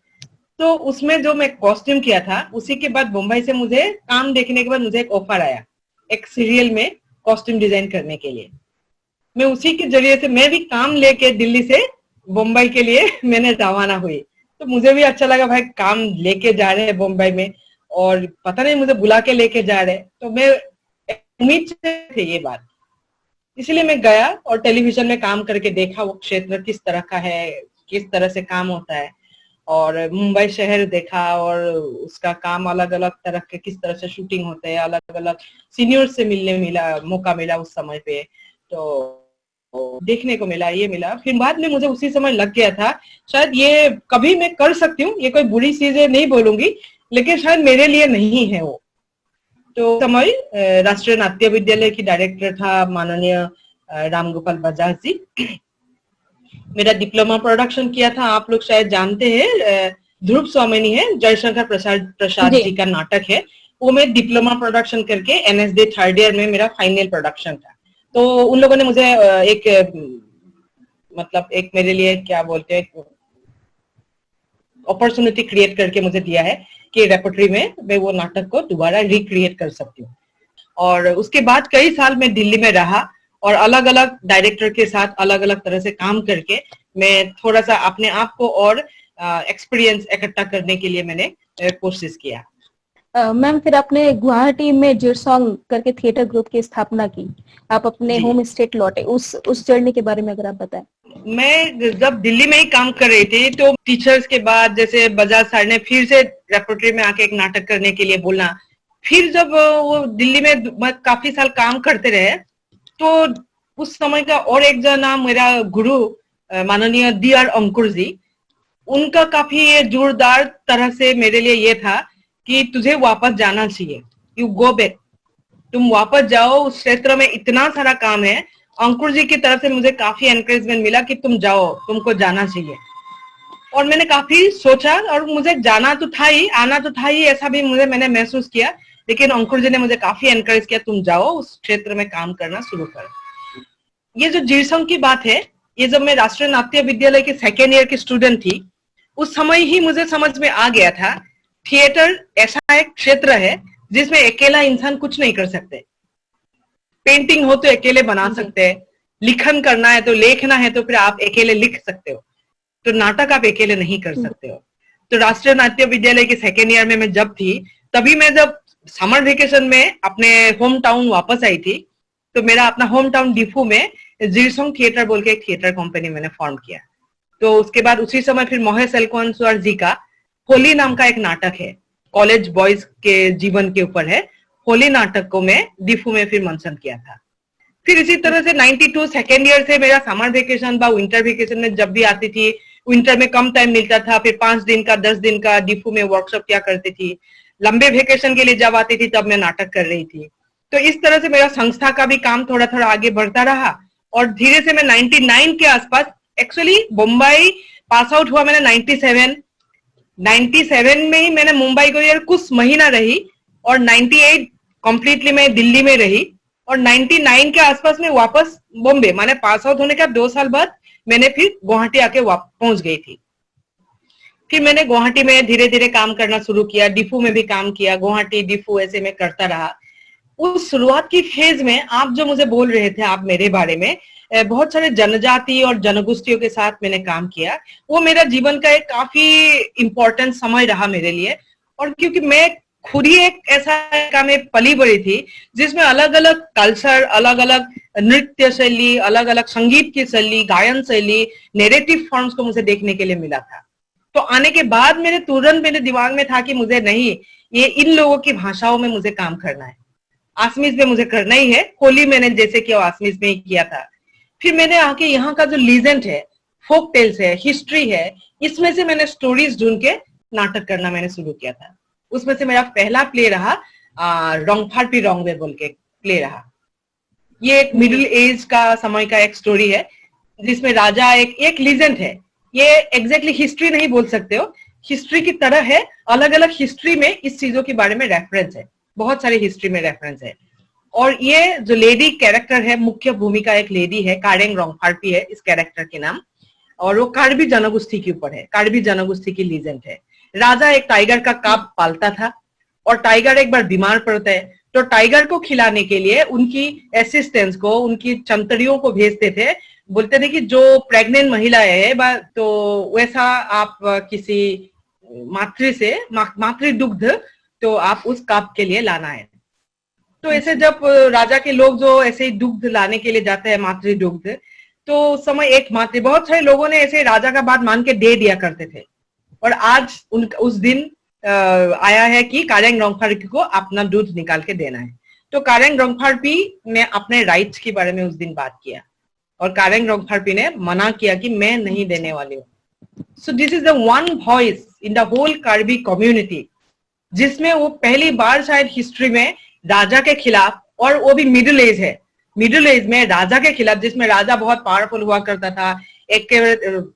तो उसमें जो मैं कॉस्ट्यूम किया था, उसी के बाद मुंबई से मुझे काम देखने के बाद मुझे एक ऑफर आया एक सीरियल में कॉस्ट्यूम डिजाइन करने के लिए। मैं उसी के जरिए से मैं भी काम लेके दिल्ली से मुंबई के लिए मैंने रवाना हुई। तो मुझे भी अच्छा लगा, भाई काम लेके जा रहे हैं मुंबई में और पता नहीं मुझे बुला के लेके जा रहे हैं, तो मैं उम्मीद से थे ये बात, इसलिए मैं गया और टेलीविजन में काम करके देखा वो क्षेत्र किस तरह का है, किस तरह से काम होता है, और मुंबई शहर देखा और उसका काम अलग अलग तरह के किस तरह से शूटिंग होते हैं, अलग अलग सीनियर से मौका मिला उस समय पे, तो देखने को मिला, ये मिला। फिर बाद में मुझे उसी समय लग गया था शायद ये कभी मैं कर सकती हूँ, ये कोई बुरी चीज है नहीं बोलूंगी, लेकिन शायद मेरे लिए नहीं है वो। तो समय राष्ट्रीय नाट्य विद्यालय की डायरेक्टर था माननीय रामगोपाल बजाज जी। मेरा डिप्लोमा प्रोडक्शन किया था, आप लोग शायद जानते हैं, ध्रुव स्वामिनी है, जयशंकर प्रसाद जी का नाटक है, वो मैं डिप्लोमा प्रोडक्शन करके एनएसडी 3rd ईयर में मेरा फाइनल प्रोडक्शन था। तो उन लोगों ने मुझे एक मेरे लिए क्या बोलते हैं अपॉर्चुनिटी क्रिएट करके मुझे दिया है कि रेपर्टरी में मैं वो नाटक को दोबारा रिक्रिएट कर सकती हूँ। और उसके बाद कई साल मैं दिल्ली में रहा और अलग अलग डायरेक्टर के साथ अलग अलग तरह से काम करके मैं थोड़ा सा अपने आप को और एक्सपीरियंस इकट्ठा करने के लिए मैंने कोशिश किया। मैम, फिर आपने गुवाहाटी में जिरसोंग करके थिएटर ग्रुप की स्थापना की, आप अपने होम स्टेट लौटे, उस जर्नी के बारे में अगर आप बताएं। मैं जब दिल्ली में ही काम कर रही थी तो टीचर्स के बाद जैसे बजाज सर ने फिर से रेपर्टरी में आके एक नाटक करने के लिए बोला। फिर जब वो दिल्ली में काफी साल काम करते रहे तो उस समय का और एक जना मेरा गुरु माननीय D.R. अंकुर जी, उनका काफी जोरदार तरह से मेरे लिए ये था कि तुझे वापस जाना चाहिए, यू गो बैक, तुम वापस जाओ, उस क्षेत्र में इतना सारा काम है। अंकुर जी की तरफ से मुझे काफी एनकरेजमेंट मिला कि तुम जाओ, तुमको जाना चाहिए। और मैंने काफी सोचा और मुझे जाना तो था ही, आना तो था ही, ऐसा भी मैंने महसूस किया, लेकिन अंकुर जी ने मुझे काफी एनकरेज किया, तुम जाओ उस क्षेत्र में काम करना शुरू कर। ये जो जिरसोंग की बात है, ये जब मैं राष्ट्रीय नाट्य विद्यालय के 2nd ईयर की स्टूडेंट थी, उस समय ही मुझे समझ में आ गया था थिएटर ऐसा एक क्षेत्र है जिसमें अकेला इंसान कुछ नहीं कर सकते। पेंटिंग हो तो अकेले बना सकते हैं, लिखन करना है तो लिखना है तो फिर आप अकेले लिख सकते हो, तो नाटक आप अकेले नहीं कर सकते हो। तो राष्ट्रीय नाट्य विद्यालय के 2nd ईयर में मैं जब थी, तभी मैं जब समर वेकेशन में अपने होम टाउन वापस आई थी, तो मेरा अपना होम टाउन डिफू में जिरसोंग थिएटर बोल के एक थिएटर कंपनी मैंने फॉर्म किया। तो उसके बाद उसी समय फिर मोहेश एलकुंचवार जी का होली नाम का एक नाटक है, कॉलेज बॉयज के जीवन के ऊपर है, होली नाटक को मैं डिफू में फिर मंचन किया था। फिर इसी तरह से 92 2nd ईयर से मेरा समर वेकेशन व विंटर वेकेशन में जब भी आती थी, विंटर में कम टाइम मिलता था, फिर 5 दिन का 10 दिन का डिफू में वर्कशॉप किया करती थी। लंबे वेकेशन के लिए जब आती थी तब मैं नाटक कर रही थी। तो इस तरह से मेरा संस्था का भी काम थोड़ा थोड़ा आगे बढ़ता रहा और धीरे से मैं 99 के आसपास, एक्चुअली मुंबई पास आउट हुआ मैंने 97 में ही मैंने मुंबई को यार कुछ महीना रही और 98 कंप्लीटली मैं दिल्ली में रही और 99 के आसपास में वापस बॉम्बे, माने पास आउट होने का 2 साल बाद मैंने फिर गुवाहाटी आके पहुंच गई थी। फिर मैंने गुवाहाटी में धीरे धीरे काम करना शुरू किया, डिफू में भी काम किया, गुवाहाटी डिफू ऐसे में करता रहा। उस शुरुआत की फेज में आप जो मुझे बोल रहे थे आप मेरे बारे में, बहुत सारे जनजाति और जनगोष्ठियों के साथ मैंने काम किया। वो मेरा जीवन का एक काफी इम्पोर्टेंट समय रहा मेरे लिए, और क्योंकि मैं खुद ही एक ऐसा काम में पली बड़ी थी जिसमें अलग अलग कल्चर, अलग अलग नृत्य शैली, अलग अलग संगीत की शैली, गायन शैली, नैरेटिव फॉर्म्स को मुझे देखने के लिए मिला था। तो आने के बाद मेरे दिमाग में था कि मुझे नहीं, ये इन लोगों की भाषाओं में मुझे काम करना है, आसमीज में मुझे करना ही है। होली मैंने जैसे किया आसमीज में ही किया था। फिर मैंने आके यहाँ का जो लीजेंड है, फोक टेल्स है, हिस्ट्री है, इसमें से मैंने स्टोरीज ढूंढ के नाटक करना मैंने शुरू किया था। उसमें से मेरा पहला प्ले रहा रोंगफारपी रोंगवे बोल के प्ले रहा। ये एक मिडिल एज का समय का एक स्टोरी है जिसमें राजा एक लीजेंड है। ये एग्जैक्टली हिस्ट्री नहीं बोल सकते हो, हिस्ट्री की तरह है, अलग अलग हिस्ट्री में इस चीजों के बारे में रेफरेंस है, बहुत सारी हिस्ट्री में रेफरेंस है। और ये जो लेडी कैरेक्टर है, मुख्य भूमिका एक लेडी है, कारेंग रोंगफारपी है इस कैरेक्टर के नाम, और वो कार्बी जनगोष्ठी के ऊपर है, कार्बी जनगोष्ठी की लीजेंड है। राजा एक टाइगर का काप पालता था और टाइगर एक बार बीमार पड़ता है, तो टाइगर को खिलाने के लिए उनकी असिस्टेंट्स को, उनकी चमतरियों को भेजते थे, बोलते थे कि जो प्रेग्नेंट महिला है तो वैसा आप किसी मातृ दुग्ध तो आप उस काप के लिए लाना है। तो ऐसे जब राजा के लोग जो ऐसे ही दुग्ध लाने के लिए जाते हैं, मातृ दुग्ध, तो उस समय एक मातृ, बहुत सारे लोगों ने ऐसे राजा का बात मान के दे दिया करते थे। और आज उस दिन आया है कि कारेंग रोंगफारपी को अपना दूध निकाल के देना है। तो कारेंग रोंगफारपी ने अपने राइट्स के बारे में उस दिन बात किया और कारेंग रोंगफारपी ने मना किया कि मैं नहीं देने वाली हूँ। So this is the one voice in the whole Karbi community जिसमें वो पहली बार शायद हिस्ट्री में राजा के खिलाफ, और वो भी मिडिल एज है, मिडिल एज में राजा के खिलाफ, जिसमें राजा बहुत पावरफुल हुआ करता था, एक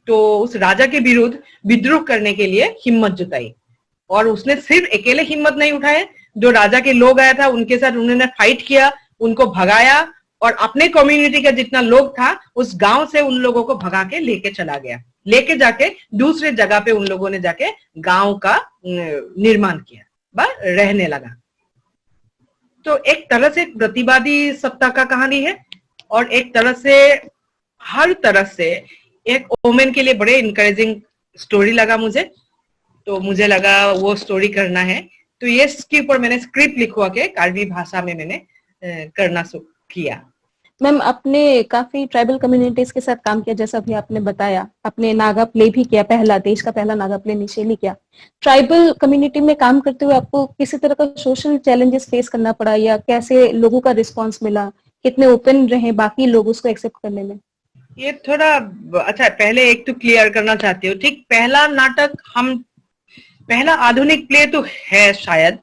तो उस राजा के विरुद्ध विद्रोह करने के लिए हिम्मत जुटाई। और उसने सिर्फ अकेले हिम्मत नहीं उठाए, जो राजा के लोग आया था उनके साथ उन्होंने फाइट किया, उनको भगाया और अपने कम्युनिटी का जितना लोग था उस गांव से उन लोगों को भगा के लेके चला गया, लेके जाके दूसरे जगह पे उन लोगों ने जाके गांव का निर्माण किया, बस रहने लगा। तो एक तरह से प्रतिवादी सत्ता का कहानी है और एक तरह से हर तरह से एक वोमेन के लिए बड़े इनकरेजिंग स्टोरी लगा मुझे। तो मुझे लगा वो स्टोरी करना है, तो ये इसके ऊपर मैंने स्क्रिप्ट लिखवा के कार्बी भाषा में मैंने करना किया। मैम, आपने काफी ट्राइबल कम्युनिटीज के साथ काम किया, जैसा भी आपने बताया, आपने नागा प्ले भी किया, देश का पहला नागा प्ले निशेली किया। ट्राइबल कम्युनिटी में काम करते हुए आपको किसी तरह का सोशल चैलेंजेस फेस करना पड़ा या कैसे लोगों का रिस्पांस मिला, कितने ओपन रहे बाकी लोग उसको एक्सेप्ट करने में? ये थोड़ा अच्छा, पहले एक तो क्लियर करना चाहती हूँ, ठीक, पहला आधुनिक प्ले तो है शायद,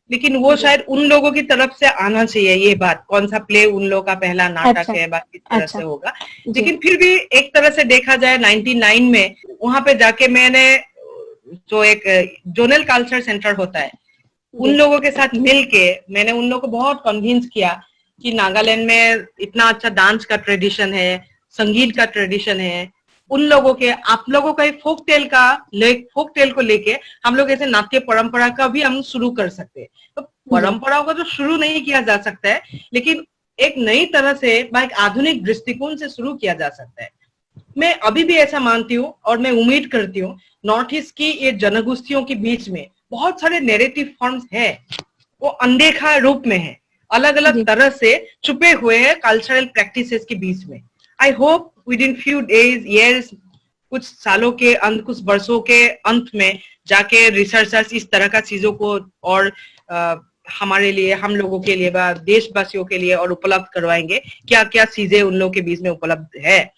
लेकिन वो शायद उन लोगों की तरफ से आना चाहिए ये बात, कौन सा प्ले उन लोगों का पहला नाटक है, बाकी तरह से होगा। लेकिन फिर भी एक तरह से देखा जाए 99 में वहां पे जाके मैंने जो एक जोनल कल्चर सेंटर होता है उन लोगों के साथ मिल के मैंने उन लोगों को बहुत कन्विंस किया कि नागालैंड में इतना अच्छा डांस का ट्रेडिशन है, संगीत का ट्रेडिशन है, उन लोगों के, आप लोगों का एक फोक टेल को लेके हम लोग ऐसे नाट्य परंपरा का भी हम शुरू कर सकते हैं। तो परंपराओं का तो शुरू नहीं किया जा सकता है, लेकिन एक नई तरह से एक आधुनिक दृष्टिकोण से शुरू किया जा सकता है। मैं अभी भी ऐसा मानती हूँ और मैं उम्मीद करती हूँ नॉर्थ ईस्ट की ये जनगोष्ठियों के बीच में बहुत सारे नैरेटिव फॉर्म्स है, वो अनदेखा रूप में है, अलग अलग तरह से छुपे हुए हैं कल्चरल प्रैक्टिसेस के बीच में। I hope within few days, years, कुछ सालों के अंत, कुछ वर्षों के अंत में जाके रिसर्चर्स इस तरह का चीजों को और हमारे लिए, हम लोगों के लिए, देशवासियों के लिए और उपलब्ध करवाएंगे, क्या क्या चीजें उन लोगों के बीच में उपलब्ध है।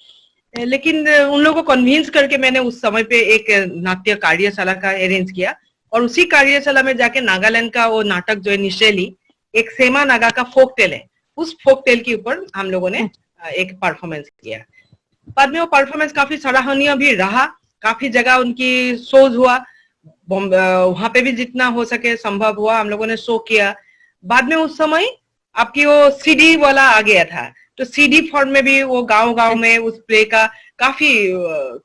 लेकिन उन लोगों को कन्विंस करके मैंने उस समय पे एक नाट्य कार्यशाला का अरेंज किया और उसी कार्यशाला में जाके नागालैंड का वो नाटक जो है निशेली, एक सेमा नागा का फोक टेल है, उस फोक टेल के ऊपर हम लोगों ने एक परफॉर्मेंस किया। बाद में वो परफॉर्मेंस काफी सराहनीय भी रहा, काफी जगह उनकी शोज हुआ, वहां पे भी जितना हो सके संभव हुआ हम लोगों ने शो किया। बाद में उस समय आपकी वो सीडी वाला आ गया था, तो सीडी फॉर्म में भी वो गांव में उस प्ले का काफी,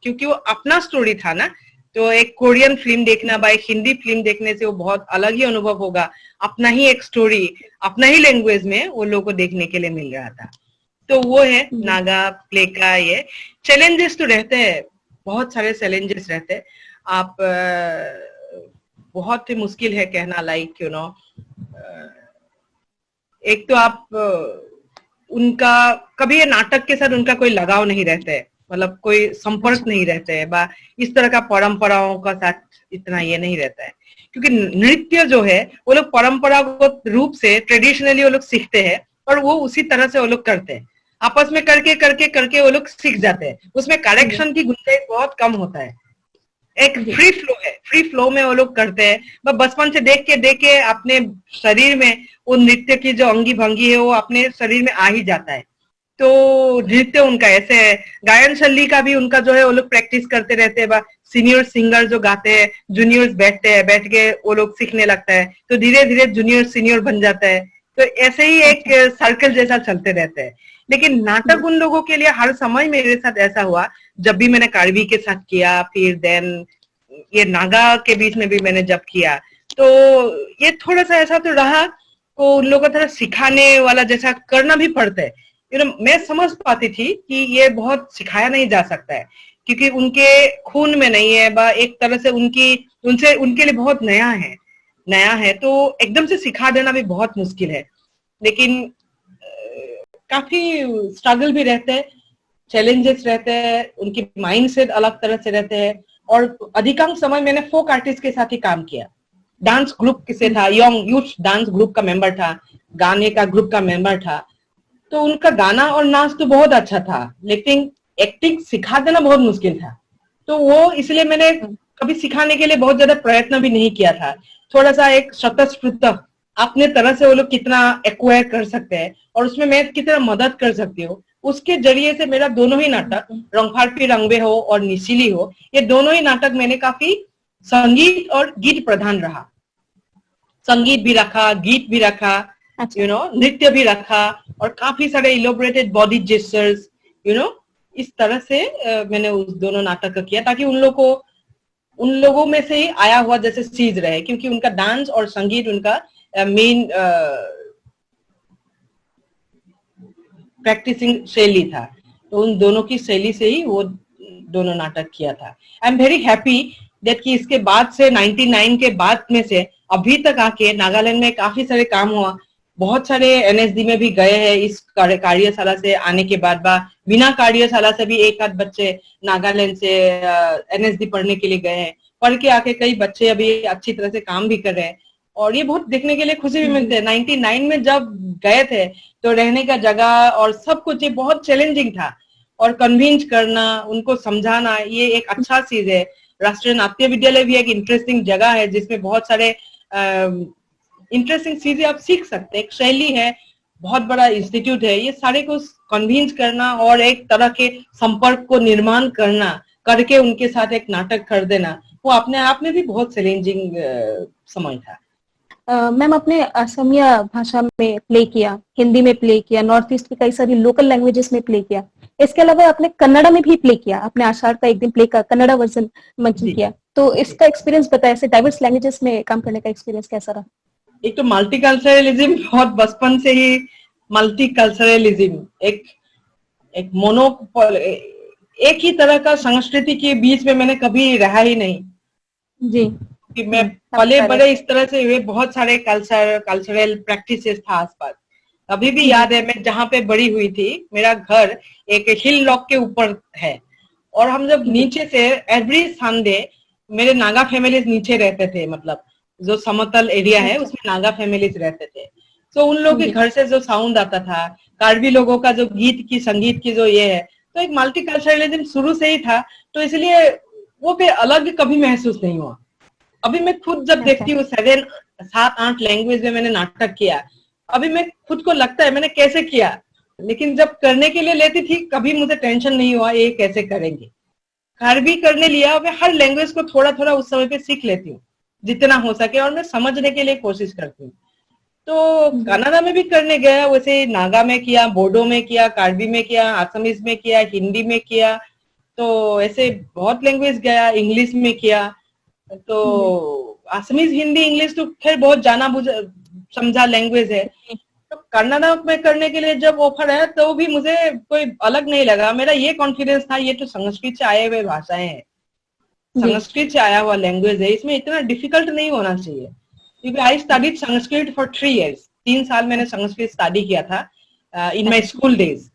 क्योंकि वो अपना स्टोरी था ना, तो एक कोरियन फिल्म देखना एक हिंदी फिल्म देखने से वो बहुत अलग ही अनुभव होगा, अपना ही एक स्टोरी अपना ही लैंग्वेज में वो लोगों को देखने के लिए मिल रहा था। तो वो है नागा प्ले का ये चैलेंजेस तो रहते हैं, बहुत सारे चैलेंजेस रहते हैं। आप बहुत ही मुश्किल है कहना, लाइक यू नो, एक तो आप उनका कभी ये नाटक के साथ उनका कोई लगाव नहीं रहता है, मतलब कोई संपर्क नहीं रहता है, इस तरह का परंपराओं का साथ इतना ये नहीं रहता है, क्योंकि नृत्य जो है वो लोग परंपरागत रूप से ट्रेडिशनली वो लोग सीखते हैं और वो उसी तरह से वो लोग करते हैं, आपस में करके करके करके वो लोग सीख जाते हैं, उसमें करेक्शन की गुंजाइश बहुत कम होता है। एक फ्री फ्लो है, फ्री फ्लो में वो लोग करते हैं। बस बचपन से देख के अपने शरीर में वो नृत्य की जो अंगी भंगी है वो अपने शरीर में आ ही जाता है। तो नृत्य उनका ऐसे है। गायन शैली का भी उनका जो है वो लोग प्रैक्टिस करते रहते हैं। सीनियर सिंगर जो गाते हैं, जूनियर्स बैठते हैं, बैठ के वो लोग सीखने लगता है, तो धीरे धीरे जूनियर सीनियर बन जाता है। तो ऐसे ही एक सर्कल जैसा चलते रहते हैं। लेकिन नाटक उन लोगों के लिए हर समय मेरे साथ ऐसा हुआ, जब भी मैंने कार्बी के साथ किया, फिर देन ये नागा के बीच में भी मैंने जब किया, तो ये थोड़ा सा ऐसा तो रहा को उन लोगों को थोड़ा सिखाने वाला जैसा करना भी पड़ता है। मैं समझ पाती थी कि ये बहुत सिखाया नहीं जा सकता है, क्योंकि उनके खून में नहीं है, एक तरह से उनके लिए बहुत नया है, तो एकदम से सिखा देना भी बहुत मुश्किल है। लेकिन काफी स्ट्रगल भी रहते हैं, चैलेंजेस रहते हैं, उनकी माइंडसेट अलग तरह से रहते हैं। और अधिकांश समय मैंने फोक आर्टिस्ट के साथ ही काम किया। डांस ग्रुप से था, यंग यूथ डांस ग्रुप का मेंबर था, गाने का ग्रुप का मेंबर था। तो उनका गाना और नाच तो बहुत अच्छा था, लेकिन एक्टिंग सिखा देना बहुत मुश्किल था। तो वो इसलिए मैंने कभी सिखाने के लिए बहुत ज्यादा प्रयत्न भी नहीं किया था। थोड़ा सा एक स्वतःस्फूर्त अपने तरह से वो लोग कितना एक्वायर कर सकते हैं और उसमें मैं कितना मदद कर सकती हूँ, उसके जरिए से मेरा दोनों ही नाटक, रंगफाड़ रंगवे हो और निशीली हो, ये दोनों ही नाटक मैंने काफी संगीत और गीत प्रधान रहा। संगीत भी रखा, गीत भी रखा, नृत्य भी रखा, और काफी सारे इलोबरेटेड बॉडी जेस्चर्स, इस तरह से मैंने उस दोनों नाटक का किया, ताकि उन लोगों में से ही आया हुआ जैसे चीज रहे, क्योंकि उनका डांस और संगीत उनका मेन प्रैक्टिसिंग शैली था। तो उन दोनों की शैली से ही वो दोनों नाटक किया था। I am very happy that कि इसके बाद से 99 के बाद में से अभी तक आके नागालैंड में काफी सारे काम हुआ। बहुत सारे एनएसडी में भी गए हैं इस कार्यशाला से आने के बाद, बिना कार्यशाला से भी एक आध बच्चे नागालैंड से एनएसडी पढ़ने के लिए गए हैं। पढ़ के आके कई बच्चे अभी अच्छी तरह से काम भी कर रहे हैं, और ये बहुत देखने के लिए खुशी भी मिलती है। 99 में जब गए थे तो रहने का जगह और सब कुछ ये बहुत चैलेंजिंग था, और कन्विंस करना, उनको समझाना, ये एक अच्छा चीज है। राष्ट्रीय नाट्य विद्यालय भी एक इंटरेस्टिंग जगह है जिसमें बहुत सारे इंटरेस्टिंग चीजें आप सीख सकते हैं। एक शैली है, बहुत बड़ा इंस्टीट्यूट है, ये सारे को कन्विंस करना और एक तरह के संपर्क को निर्माण करके उनके साथ एक नाटक कर देना, वो अपने आप में भी बहुत चैलेंजिंग समय था। मैम, आपने असमिया भाषा में प्ले किया, हिंदी में प्ले किया, नॉर्थ ईस्ट की कई सारी लोकल लैंग्वेजेस में प्ले किया, इसके अलावा आपने कन्नड़ा में भी प्ले किया। आपने आषाढ़ का एक दिन प्ले का कन्नड़ा वर्जन मंचन किया, तो इसका एक्सपीरियंस बताया, ऐसे डाइवर्स लैंग्वेजेस में काम करने का एक्सपीरियंस कैसा रहा? एक तो मल्टीकल्चरलिज्म, बहुत बचपन से ही मल्टीकल्चरलिज्म, एक मोनोपोल, एक ही तरह का संस्कृति के बीच में मैंने कभी रहा ही नहीं जी। कि मैं पले बड़े इस तरह से हुए, बहुत सारे कल्चरल प्रैक्टिसेस था आसपास। अभी भी याद है, मैं जहाँ पे बड़ी हुई थी, मेरा घर एक हिल रॉक के ऊपर है, और हम जब नीचे से एवरी संडे, मेरे नागा फैमिलीज नीचे रहते थे, मतलब जो समतल एरिया है उसमें नागा फैमिलीज रहते थे। तो उन लोगों के घर से जो साउंड आता था, कार्बी लोगों का जो गीत की संगीत की जो ये है, तो एक मल्टीकल्चरलिज्म शुरू से ही था, तो इसलिए वो फिर अलग कभी महसूस नहीं हुआ। अभी मैं खुद जब देखती हूँ 7-8 लैंग्वेज में मैंने नाटक किया, अभी मैं खुद को लगता है मैंने कैसे किया, लेकिन जब करने के लिए लेती थी कभी मुझे टेंशन नहीं हुआ ये कैसे करेंगे। कार्बी करने लिया, मैं हर लैंग्वेज को थोड़ा थोड़ा उस समय पे सीख लेती हूँ जितना हो सके, और मैं समझने के लिए कोशिश करती हूँ। तो कनाडा में भी करने गया, वैसे नागा में किया, बोडो में किया, कार्बी में किया, असमीज में किया, हिंदी में किया, तो ऐसे बहुत लैंग्वेज गया, इंग्लिश में किया। तो असमीज, हिंदी, इंग्लिश तो खैर बहुत जाना समझा लैंग्वेज है। तो कन्नड़ा में करने के लिए जब ऑफर है तो भी मुझे कोई अलग नहीं लगा। मेरा ये कॉन्फिडेंस था, ये तो संस्कृत से आए हुए भाषाएं हैं, संस्कृत से आया हुआ लैंग्वेज है, इसमें इतना डिफिकल्ट नहीं होना चाहिए। क्योंकि I studied Sanskrit for 3 years, 3 साल मैंने संस्कृत स्टडी किया था इन माई स्कूल डेज।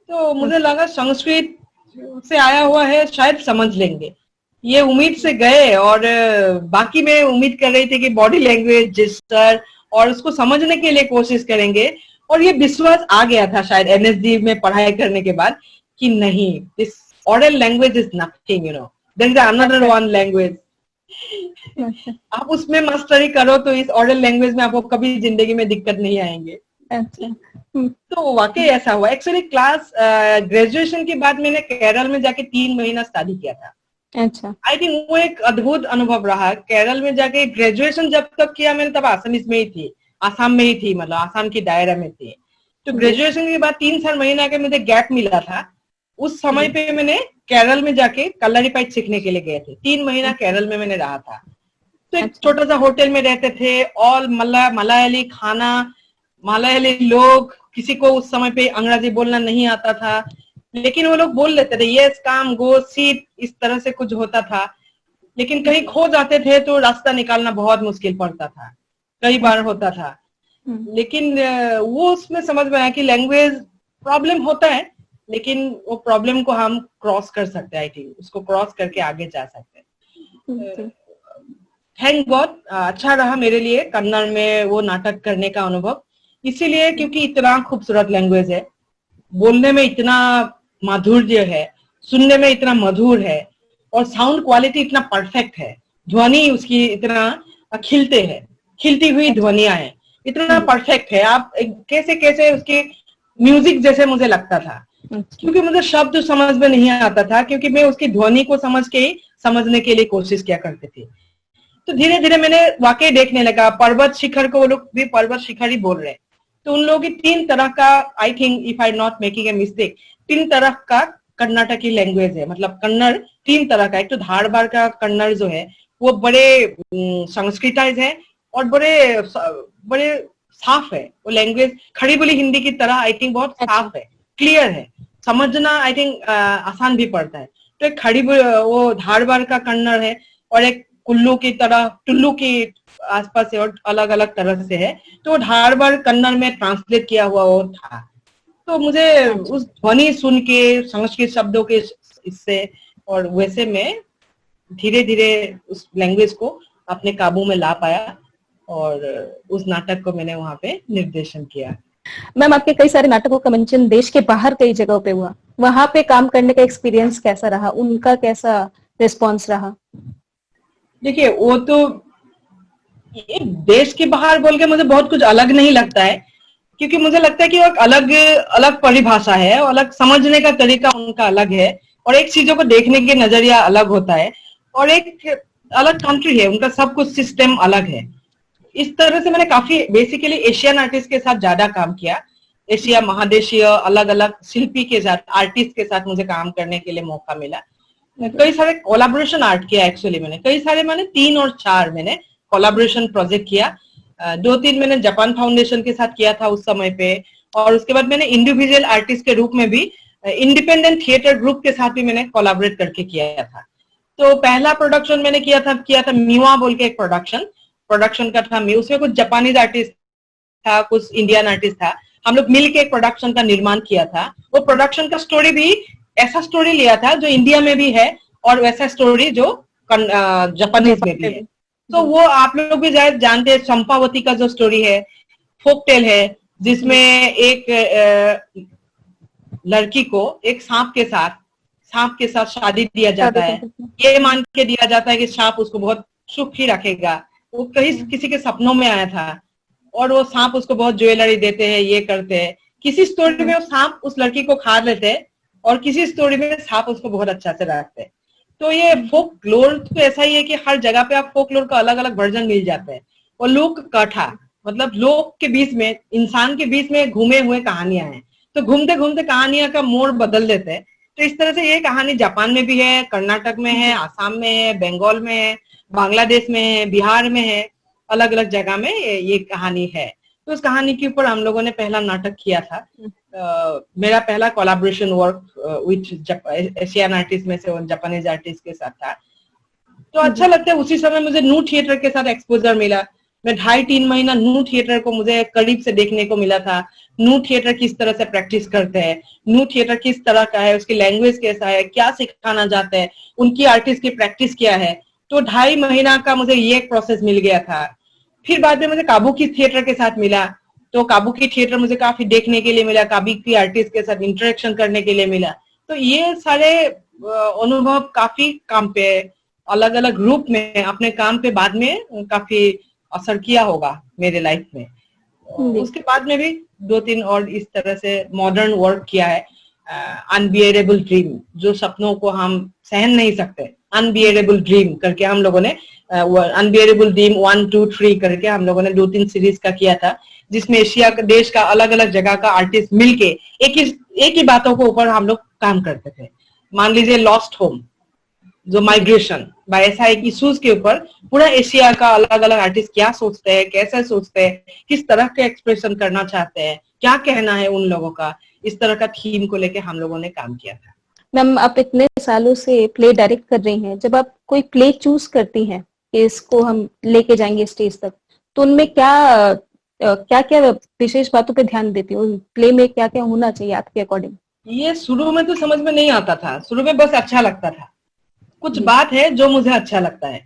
तो मुझे लगा संस्कृत से आया हुआ है, शायद समझ लेंगे, ये उम्मीद से गए। और बाकी मैं उम्मीद कर रही थी कि बॉडी लैंग्वेज, जेस्चर और उसको समझने के लिए कोशिश करेंगे, और ये विश्वास आ गया था शायद एनएसडी में पढ़ाई करने के बाद कि नहीं, this oral language is nothing, there is another one language. अच्छा आप उसमें मास्टरी करो तो इस ओरल लैंग्वेज में आपको कभी जिंदगी में दिक्कत नहीं आएंगे। अच्छा तो वाकई ऐसा हुआ। एक्चुअली क्लास ग्रेजुएशन के बाद मैंने केरल में जाके 3 महीना स्टडी किया था। अच्छा आई थिंक वो एक अद्भुत अनुभव रहा। केरल में जाके ग्रेजुएशन जब तक किया मैंने तब आसाम में ही थी, आसाम में ही थी, मतलब आसाम की दायरा में थी। तो ग्रेजुएशन के बाद 3 महीना के मुझे गैप मिला था। उस समय पे मैंने केरल में जाके कलरीपाइट सीखने के लिए गए थे। 3 महीना केरल में मैंने रहा था। तो एक छोटा सा होटल में रहते थे, ऑल मलयाली खाना, मलयाली लोग, किसी को उस समय पे अंग्रेजी बोलना नहीं आता था, लेकिन वो लोग बोल लेते थे यस कम गो सीट, इस तरह से कुछ होता था। लेकिन कहीं खो जाते थे तो रास्ता निकालना बहुत मुश्किल पड़ता था, कई बार होता था। लेकिन वो उसमें समझ में आया कि लैंग्वेज प्रॉब्लम होता है, लेकिन वो प्रॉब्लम को हम क्रॉस कर सकते हैं। आई थिंक उसको क्रॉस करके आगे जा सकते हैं। थैंक गॉड अच्छा रहा मेरे लिए कन्नड़ में वो नाटक करने का अनुभव, इसीलिए क्योंकि इतना खूबसूरत लैंग्वेज है, बोलने में इतना माधुर्य है, सुनने में इतना मधुर है, और साउंड क्वालिटी इतना परफेक्ट है, ध्वनि उसकी इतना खिलती हुई ध्वनियां हैं, इतना परफेक्ट है। आप कैसे कैसे उसके म्यूजिक जैसे मुझे लगता था, क्योंकि मुझे शब्द समझ में नहीं आता था, क्योंकि मैं उसकी ध्वनि को समझ के ही समझने के लिए कोशिश किया करती थी। तो धीरे धीरे मैंने वाकई देखने लगा, पर्वत शिखर को वो लोग भी पर्वत शिखर ही बोल रहे हैं। तो उन लोगों की 3 तरह का, I think if I not making a mistake, 3 तरह का कर्नाटकी लैंग्वेज है। मतलब कन्नड़ 3 तरह का, एक तो धारवाड़ का कन्नड़ जो है वो बड़े संस्कृताइज है और बड़े साफ है वो लैंग्वेज, खड़ी बोली हिंदी की तरह आई थिंक बहुत साफ है, क्लियर है, समझना आई थिंक आसान भी पड़ता है। तो एक वो धारवाड़ का कन्नड़ है, और एक कुल्लू की तरह, टुल्लू की आसपास है और अलग अलग तरह से है। तो धारवाड़ कन्नड़ में ट्रांसलेट किया हुआ वो था। तो मुझे उस ध्वनि सुन के, संस्कृत शब्दों के इससे और वैसे में धीरे धीरे उस लैंग्वेज को अपने काबू में ला पाया, और उस नाटक को मैंने वहां पे निर्देशन किया। मैम, आपके कई सारे नाटकों का मंचन देश के बाहर कई जगहों पे हुआ, वहां पे काम करने का एक्सपीरियंस कैसा रहा, उनका कैसा रिस्पॉन्स रहा? देखिए वो तो ये देश के बाहर बोल के मुझे बहुत कुछ अलग नहीं लगता है, क्योंकि मुझे लगता है कि वो एक अलग परिभाषा है, और अलग समझने का तरीका उनका अलग है, और एक चीजों को देखने के नजरिया अलग होता है, और एक अलग कंट्री है, उनका सब कुछ सिस्टम अलग है। इस तरह से मैंने काफी बेसिकली एशियन आर्टिस्ट के साथ ज्यादा काम किया, एशिया महादेशीय अलग अलग शिल्पी के साथ, आर्टिस्ट के साथ मुझे काम करने के लिए मौका मिला। कई सारे कोलैबोरेशन आर्ट किया एक्चुअली मैंने, कई सारे मैंने 3 और 4 मैंने कोलैबोरेशन प्रोजेक्ट किया। 2-3 मैंने जापान फाउंडेशन के साथ किया था उस समय पे, और उसके बाद मैंने इंडिविजुअल आर्टिस्ट के रूप में भी इंडिपेंडेंट थिएटर ग्रुप के साथ भी मैंने कोलैबोरेट करके किया था। तो पहला प्रोडक्शन मैंने किया था मिवा बोल के एक प्रोडक्शन का था। उसमें कुछ जापानीज आर्टिस्ट था, कुछ इंडियन आर्टिस्ट था, हम लोग मिल के एक प्रोडक्शन का निर्माण किया था। वो प्रोडक्शन का स्टोरी भी ऐसा स्टोरी लिया था जो इंडिया में भी है, और वैसा स्टोरी जो जापानीज में भी है। तो वो आप लोग भी शायद जानते हैं, चंपावती का जो स्टोरी है, फोक टेल है, जिसमें एक लड़की को एक सांप के साथ शादी दिया जाता है। ये मान के दिया जाता है कि सांप उसको बहुत सुखी रखेगा। वो कहीं किसी के सपनों में आया था, और वो सांप उसको बहुत ज्वेलरी देते हैं, ये करते हैं। किसी स्टोरी में वो सांप उस लड़की को खा लेते हैं, और किसी स्टोरी में सांप उसको बहुत अच्छा से रखते हैं। तो ये फोक लोर तो ऐसा ही है कि हर जगह पे आप फोक लोर का अलग अलग वर्जन मिल जाते हैं। और लोक कथा मतलब लोक के बीच में, इंसान के बीच में घूमे हुए कहानियां हैं, तो घूमते घूमते कहानियां का मोड़ बदल देते हैं। तो इस तरह से ये कहानी जापान में भी है, कर्नाटक में है, आसाम में है, बंगाल में है, बांग्लादेश में है, बिहार में है, अलग अलग जगह में ये कहानी है। तो उस कहानी के ऊपर हम लोगों ने पहला नाटक किया था। मेरा पहला collaboration work with Asian artist में से जापानीज आर्टिस्ट के साथ था। तो अच्छा लगता है। उसी समय मुझे न्यू थिएटर के साथ एक्सपोजर मिला। मैं 2.5-3 महीना न्यू थिएटर को मुझे करीब से देखने को मिला था। न्यू थिएटर किस तरह से प्रैक्टिस करते हैं, न्यू थिएटर किस तरह का है, उसकी लैंग्वेज कैसा है, क्या सिखाना चाहते हैं, उनकी आर्टिस्ट की प्रैक्टिस क्या है। तो 2.5 महीना का मुझे ये एक प्रोसेस मिल गया था। फिर बाद में मुझे काबुकी थिएटर के साथ मिला, तो काबुकी थिएटर मुझे काफी देखने के लिए मिला, काबुकी आर्टिस्ट के साथ इंटरेक्शन करने के लिए मिला। तो ये सारे अनुभव काफी काम पे, अलग अलग रूप में अपने काम पे बाद में काफी असर किया होगा मेरे लाइफ में। उसके बाद में भी 2-3 और इस तरह से मॉडर्न वर्क किया है। अनबियरेबल ड्रीम, जो सपनों को हम सहन नहीं सकते, अनबियरेबल ड्रीम करके हम लोगों ने अनबियरेबल ड्रीम 1, 2, 3 करके हम लोगों ने 2-3 सीरीज का किया था, जिसमें एशिया का देश का अलग अलग जगह का आर्टिस्ट मिलके एक ही बातों के ऊपर हम लोग काम करते थे। मान लीजिए लॉस्ट होम, जो माइग्रेशन बाय ऐसा एक इश्यूज के ऊपर पूरा एशिया का अलग अलग आर्टिस्ट क्या सोचते हैं, कैसे सोचते हैं, किस तरह के एक्सप्रेशन करना चाहते हैं, क्या कहना है उन लोगों का, इस तरह का थीम को लेके हम लोगों ने काम किया था। मैम, आप इतने सालों से प्ले डायरेक्ट कर रही हैं, जब आप कोई प्ले चूज करती हैं कि इसको हम लेके जाएंगे स्टेज तक, तो उनमें क्या क्या विशेष बातों पे ध्यान देती हो? प्ले में क्या क्या होना चाहिए आपके अकॉर्डिंग? ये शुरू में तो समझ में नहीं आता था, शुरू में बस अच्छा लगता था, कुछ बात है जो मुझे अच्छा लगता है,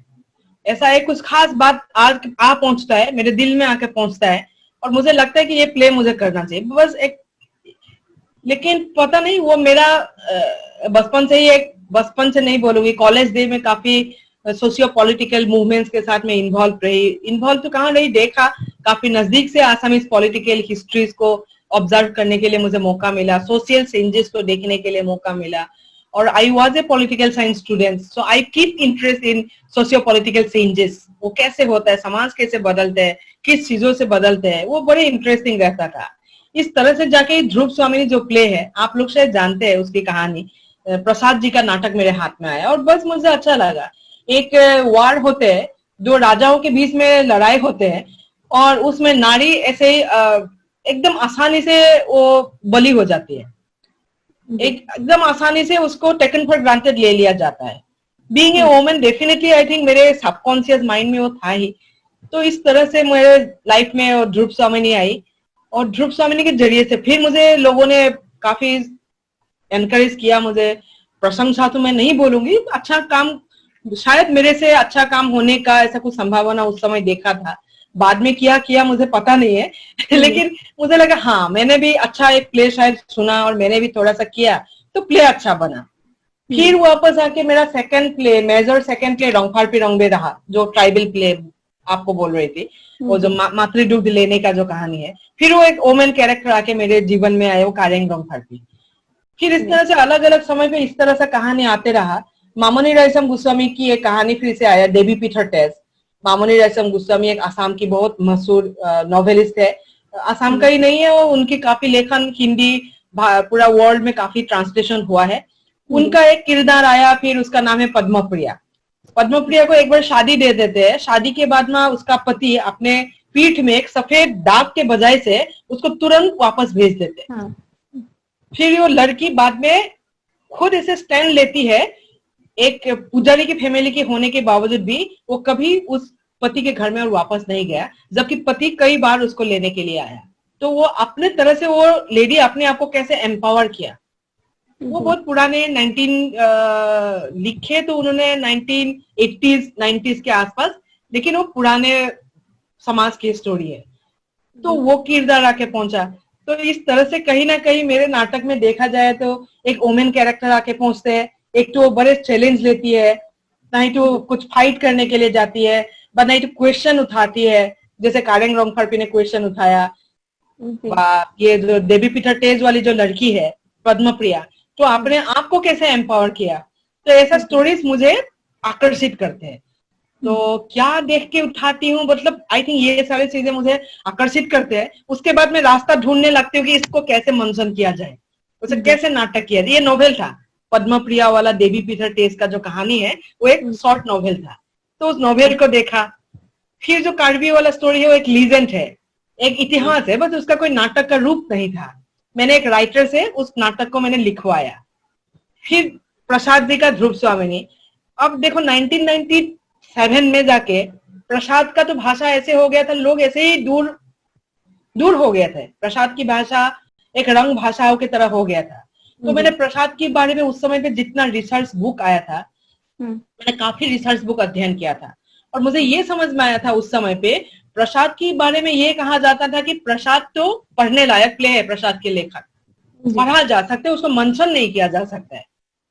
ऐसा है कुछ खास बात आज आ पहुंचता है, मेरे दिल में आके पहुंचता है और मुझे लगता है कि ये प्ले मुझे करना चाहिए, बस एक। लेकिन पता नहीं, वो मेरा बचपन से ही, एक बचपन से नहीं बोलूंगी, कॉलेज डे में काफी सोशियो पॉलिटिकल मूवमेंट्स के साथ में इन्वॉल्व तो कहाँ रही, देखा काफी नजदीक से आसामीज पॉलिटिकल हिस्ट्रीज को ऑब्जर्व करने के लिए मुझे मौका मिला, सोशल चेंजेस को देखने के लिए मौका मिला, और I was a political science student, so I keep interest in socio political changes, वो कैसे होता है, समाज कैसे बदलते हैं, किस चीजों से बदलते हैं, वो बड़े इंटरेस्टिंग रहता था। इस तरह से जाके ध्रुव स्वामिनी जो प्ले है, आप लोग शायद जानते हैं उसकी कहानी, प्रसाद जी का नाटक मेरे हाथ में आया और बस मुझे अच्छा लगा। एक वार होते हैं, दो राजाओं के बीच में लड़ाई होते हैं और उसमें नारी ऐसे ही एकदम आसानी से वो बली हो जाती है, एकदम आसानी से उसको टेकन फॉर ग्रांटेड ले लिया जाता है। Being a woman, definitely I think मेरे सबकॉन्शियस माइंड में वो था ही। तो इस तरह से मेरे लाइफ में ध्रुव स्वामिनी आई और ध्रुव स्वामिनी के जरिए से फिर मुझे लोगों ने काफी एनकरेज किया, मुझे प्रशंसा तो मैं नहीं बोलूंगी, अच्छा काम, शायद मेरे से अच्छा काम होने का ऐसा कुछ संभावना उस समय देखा था, बाद में किया मुझे पता नहीं है लेकिन मुझे लगा हाँ, मैंने भी अच्छा एक प्ले शायद सुना और मैंने भी थोड़ा सा किया तो प्ले अच्छा बना। फिर वापस आके मेरा second play, major second play रंगफारपी रंगबे रहा, जो ट्राइबल प्ले आपको बोल रही थी, वो जो मातृ दुग्ध लेने का जो कहानी है, फिर वो एक ओमेन कैरेक्टर आके मेरे जीवन में आए, वो कारेंग रंगफारपी। फिर इस तरह से अलग अलग समय पे इस तरह से कहानी आते रहा। मामनी रायसम गोस्वामी की एक कहानी फिर से आया, देवी पीठर टेस्ट। मामनी रायसम गोस्वामी एक आसाम की बहुत मशहूर नॉवेलिस्ट है, आसाम का ही नहीं है वो, उनकी काफी लेखन हिंदी पूरा वर्ल्ड में काफी ट्रांसलेशन हुआ है। उनका एक किरदार आया, फिर उसका नाम है पद्मप्रिया। पद्मप्रिया को एक बार शादी दे देते हैं, शादी के बाद में उसका पति अपने पीठ में एक सफेद दाग के बजाय से उसको तुरंत वापस भेज देते हैं। फिर वो लड़की बाद में खुद ऐसे स्टैंड लेती है, एक पुजारी की फैमिली के होने के बावजूद भी वो कभी उस पति के घर में और वापस नहीं गया, जबकि पति कई बार उसको लेने के लिए आया। तो वो अपने तरह से वो लेडी अपने आप को कैसे एम्पावर किया, वो बहुत पुराने 19 लिखे तो उन्होंने 1980s 90s के आसपास, लेकिन वो पुराने समाज की स्टोरी है। तो वो किरदार आके पहुंचा। तो इस तरह से कहीं ना कहीं मेरे नाटक में देखा जाए तो एक वुमेन कैरेक्टर आके पहुंचते हैं, एक तो बड़े चैलेंज लेती है, नहीं तो कुछ फाइट करने के लिए जाती है, नहीं तो क्वेश्चन उठाती है, जैसे कारेंग रंगफारपी ने क्वेश्चन उठाया। ये जो देवी पीठर टेज वाली जो लड़की है पद्मप्रिया, तो आपने आपको कैसे एम्पावर किया। तो ऐसा स्टोरीज मुझे आकर्षित करते हैं। तो क्या देख के उठाती हूँ, मतलब आई थिंक ये सारी चीजें मुझे आकर्षित करते हैं। उसके बाद मैं रास्ता ढूंढने लगती हूँ कि इसको कैसे मंचन किया जाए, उसे कैसे नाटक किया जाए। ये नोवेल था पद्मप्रिया वाला, देवी पीठर टेस्ट का जो कहानी है वो एक शॉर्ट नोवेल था, तो उस नोवेल को देखा। फिर जो कार्बी वाला स्टोरी है वो एक लीजेंड है, एक इतिहास है, बस उसका कोई नाटक का रूप नहीं था। मैंने एक राइटर से उस नाटक को मैंने लिखवाया। फिर प्रसाद जी का ध्रुव स्वामिनी। अब देखो 1997 में जाके प्रसाद का तो भाषा ऐसे हो गया था, लोग ऐसे ही दूर हो गए थे। प्रसाद की भाषा एक रंग भाषाओं की तरह हो गया था। तो मैंने प्रसाद के बारे में उस समय पे जितना रिसर्च बुक आया था, मैंने काफी रिसर्च बुक अध्ययन किया था और मुझे ये समझ में आया था उस समय पे प्रसाद के बारे में ये कहा जाता था कि प्रसाद तो पढ़ने लायक प्ले है, प्रसाद के लेखक पढ़ा जा सकते, उसको मंचन नहीं किया जा सकता है।